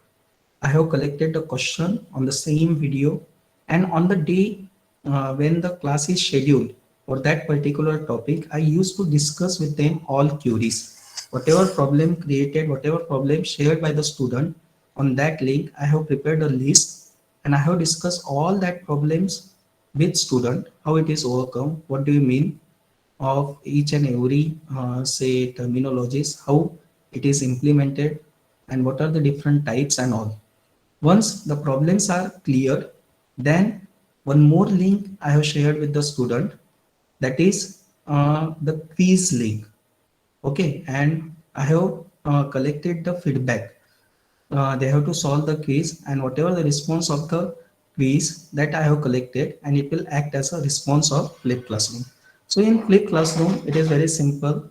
I have collected the question on the same video, and on the day when the class is scheduled for that particular topic, I used to discuss with them all queries. Whatever problem created, whatever problem shared by the student on that link, I have prepared a list and I have discussed all that problems with student, how it is overcome, what do you mean of each and every say terminologies, how it is implemented, and what are the different types and all. Once the problems are clear, then one more link I have shared with the student, that is the quiz link. Okay, and I have collected the feedback. They have to solve the quiz, and whatever the response of the quiz that I have collected, and it will act as a response of flipped classroom. So in flipped classroom, it is very simple.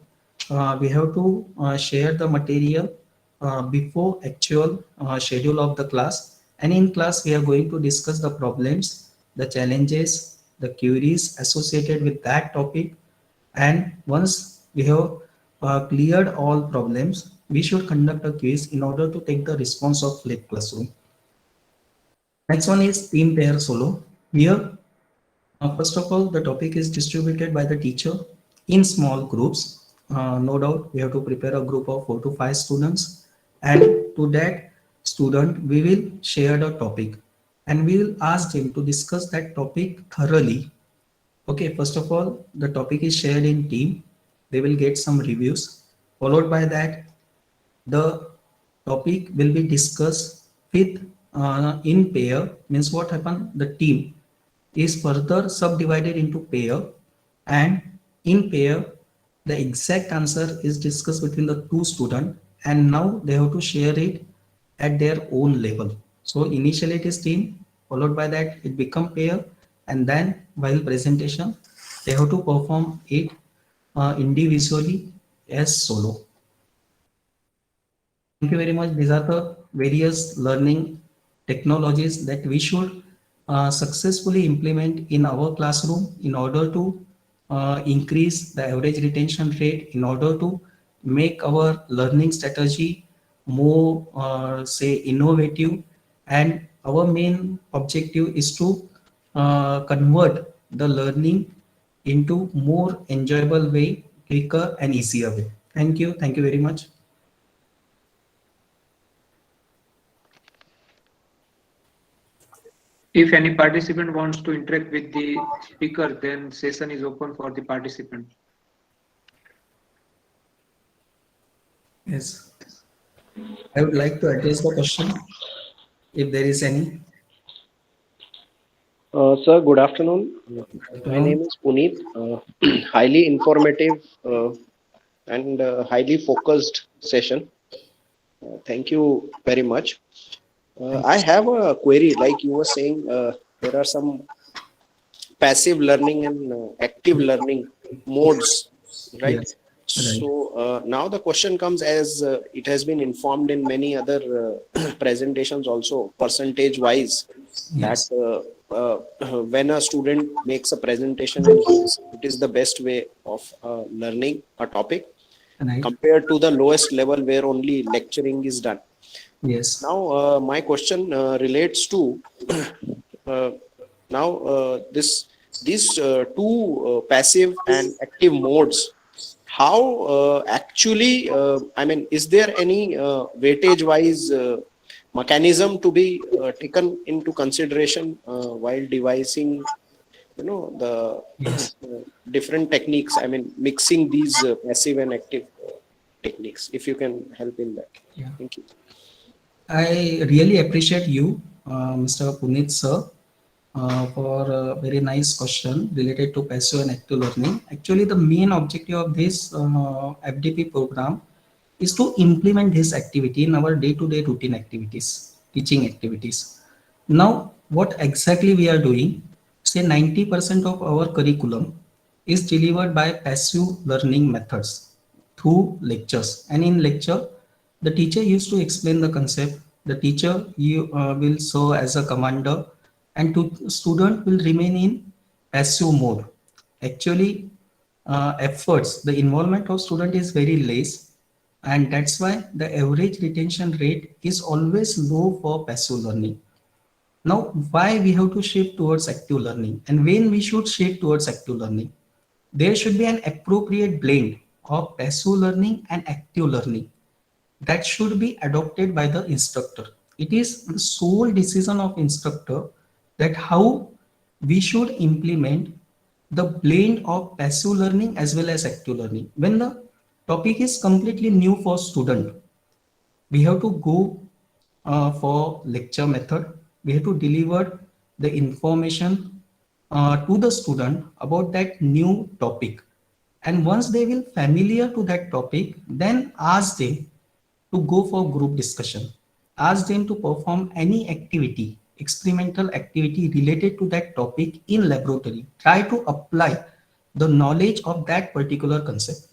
We have to share the material before actual schedule of the class, and in class we are going to discuss the problems, the challenges, the queries associated with that topic. And once we have cleared all problems, we should conduct a quiz in order to take the response of flipped classroom. Next one is team pair solo. Here, first of all, the topic is distributed by the teacher in small groups. No doubt, we have to prepare a group of 4 to 5 students, and to that student, we will share the topic, and we will ask them to discuss that topic thoroughly. Okay, first of all, the topic is shared in team. They will get some reviews. Followed by that, the topic will be discussed with in pair. Means what happened? The team is further subdivided into pair, and in pair, the exact answer is discussed between the two students, and now they have to share it at their own level. So initially it is team, followed by that it become pair, and then while presentation they have to perform it individually as solo. Thank you very much. These are the various learning technologies that we should successfully implement in our classroom in order to increase the average retention rate, in order to make our learning strategy more, say, innovative. And our main objective is to convert the learning into more enjoyable way, quicker and easier way. Thank you. Thank you very much. If any participant wants to interact with the speaker, then session is open for the participant. Yes. I would like to address the question if there is any. Sir, good afternoon. My Afternoon. name is Puneet. Highly informative and highly focused session. Thank you very much. I Thanks. have a query, like you were saying, there are some passive learning and active learning modes, right? Yes. Right. So now the question comes, as it has been informed in many other presentations also, percentage wise, that Yes. when a student makes a presentation in class, it is the best way of learning a topic Right. compared to the lowest level where only lecturing is done. Yes. Now, my question relates to uh, now this these two passive and active modes. How actually, I mean, is there any weightage wise mechanism to be taken into consideration while devising, the Yes. different techniques? I mean, mixing these passive and active techniques. If you can help in that, Yeah. thank you. I really appreciate you, Mr. Puneet sir, for a very nice question related to passive and active learning. Actually, the main objective of this FDP program is to implement this activity in our day-to-day routine activities, teaching activities. Now, what exactly we are doing? Say 90% of our curriculum is delivered by passive learning methods through lectures. And in lecture, the teacher used to explain the concept. The teacher will serve as a commander, and student will remain in passive mode. Actually, efforts, the involvement of student is very less, and that's why the average retention rate is always low for passive learning. Now, why we have to shift towards active learning, and when we should shift towards active learning? There should be an appropriate blend of passive learning and active learning that should be adopted by the instructor. It is the sole decision of instructor that how we should implement the blend of passive learning as well as active learning. When the topic is completely new for student, we have to go for lecture method. We have to deliver the information to the student about that new topic, and once they will familiar to that topic, then ask them to go for group discussion, ask them to perform any activity, experimental activity related to that topic in laboratory, try to apply the knowledge of that particular concept.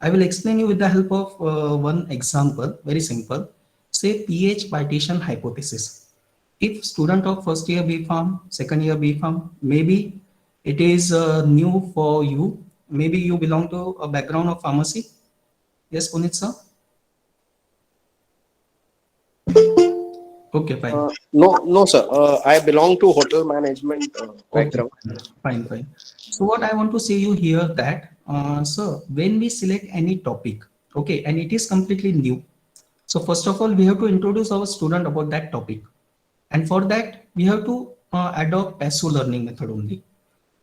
I will explain you with the help of one example, very simple. Say pH partition hypothesis. If student of first year B Farm, second year B Farm, maybe it is new for you. Maybe you belong to a background of pharmacy. Yes, Punit sir. Okay, fine. No, sir. I belong to hotel management Okay, background. fine, fine. So what I want to say you here that, sir, when we select any topic, okay, and it is completely new. So first of all, we have to introduce our student about that topic, and for that we have to adopt passive learning method only.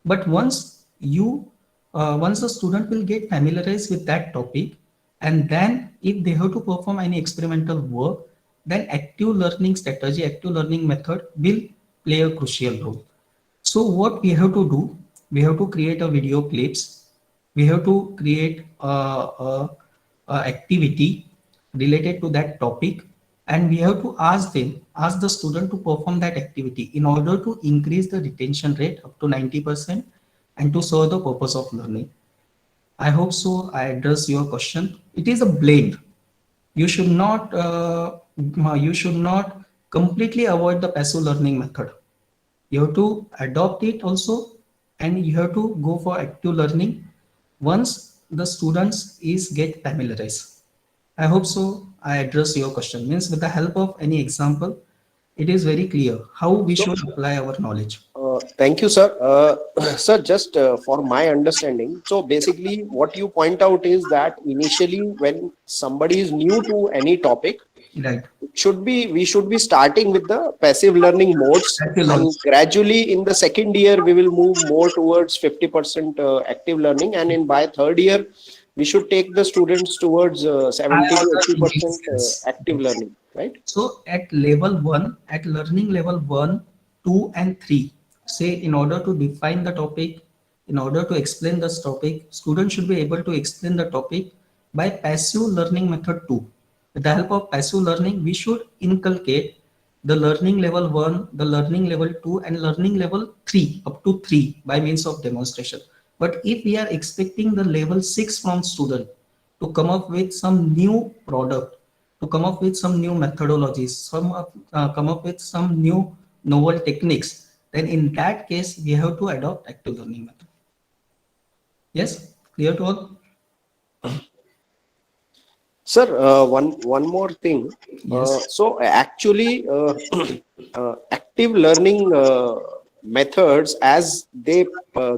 But once the student will get familiarized with that topic, and then if they have to perform any experimental work, then active learning strategy, active learning method will play a crucial role. So what we have to do, we have to create a video clips, we have to create a activity related to that topic, and we have to ask the student to perform that activity in order to increase the retention rate up to 90% and to serve the purpose of learning. I hope so I address your question. It is a blend. You should not completely avoid the passive learning method. You have to adopt it also, and you have to go for active learning once the students is get familiarized. I hope so I address your question. Means with the help of any example, it is very clear how we So, should apply our knowledge. thank you, sir. Sir, just for my understanding, so basically, what you point out is that initially, when somebody is new to any topic, Right. we should be starting with the passive learning modes, Active learning. and gradually in the second year we will move more towards 50% active learning, and in by third year we should take the students towards 70 High to order thinking 80% skills. active Yes. learning, right? So at level one, at learning level one, two, and three, say in order to define the topic, in order to explain this topic, students should be able to explain the topic by passive learning method two. With the help of passive learning, we should inculcate the learning level one, the learning level two, and learning level three up to three by means of demonstration. But if we are expecting the level six from student, to come up with some new product, to come up with some new methodologies, come up with some new novel techniques, then in that case, we have to adopt active learning method. Yes, clear to all? Sir, one more thing. Yes, So actually, active learning methods, as they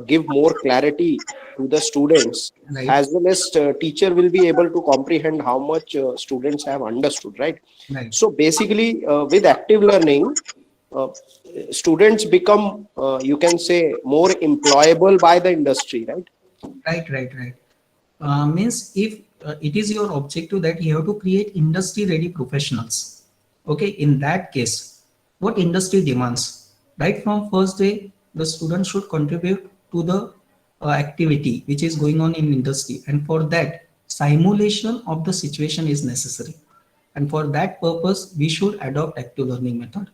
give more clarity to the students, right, as well as teacher will be able to comprehend how much students have understood, right? right. So basically, with active learning, uh, students become, you can say, more employable by the industry, right? Right. Means if it is your objective that you have to create industry ready professionals. Okay, in that case, what industry demands? Right from first day, the student should contribute to the activity which is going on in industry, and for that, simulation of the situation is necessary. And for that purpose, we should adopt active learning method.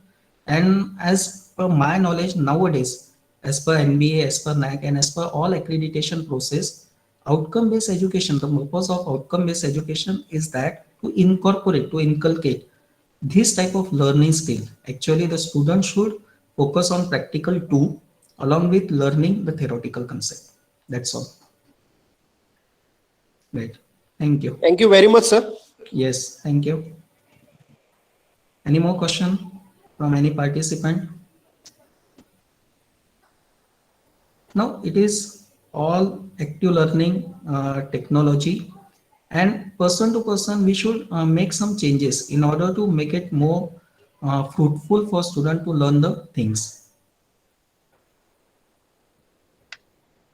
And as per my knowledge nowadays, as per NBA, as per NAC, and as per all accreditation process, outcome-based education, the purpose of outcome-based education is that to incorporate, to inculcate this type of learning skill. Actually, the student should focus on practical too, along with learning the theoretical concept. That's all. Right. Thank you. Thank you very much, sir. Yes, thank you. Any more question from any participant? Now it is all active learning technology, and person to person we should make some changes in order to make it more fruitful for student to learn the things.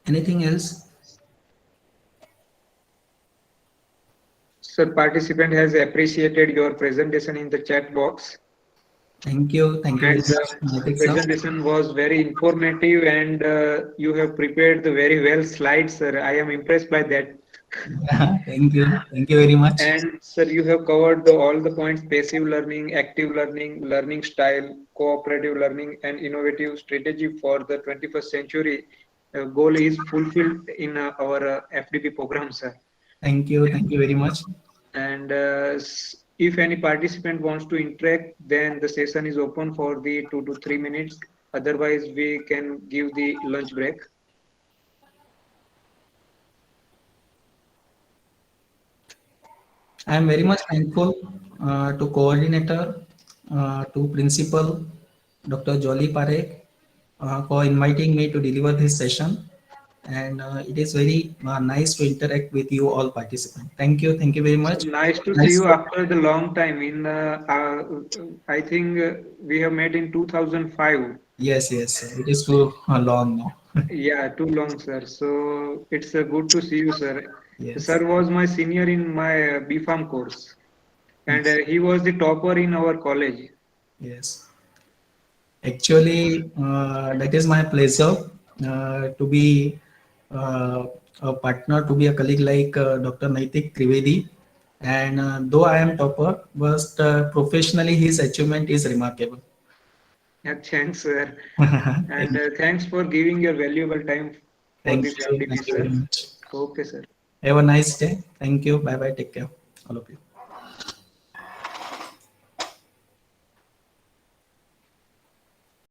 Anything else? Sir, participant has appreciated your presentation in the chat box. Thank you very And much, the Naitik sir. presentation was very informative, and you have prepared the very well slides, sir. I am impressed by that. Thank you very much. And sir, you have covered all the points: passive learning, active learning, learning style, cooperative learning, and innovative strategy for the 21st century. Goal is fulfilled in our FDP program, sir. Thank you very much. And if any participant wants to interact, then the session is open for the 2 to 3 minutes. Otherwise, we can give the lunch break. I am very much thankful to coordinator, to principal, Dr. Jolly Parekh, for inviting me to deliver this session. And it is very nice to interact with you all participants. Thank you very So much. nice to see Nice. you after the long time. I think we have met in 2005. Yes. It is too long now. Yeah, too long, sir. So it's good to see you, sir. Yes. Sir was my senior in my B.Pharm course, and Yes. he was the topper in our college. Yes. Actually, that is my pleasure to be a partner, to be a colleague like Dr. Naitik Trivedi. And though I am topper, but professionally his achievement is remarkable. Yeah, thanks, sir. Thank And thanks for giving your valuable time for this FDP, thank you very sir. much. Okay, sir. Have a nice day. Thank you. Bye bye. Take care, all of you.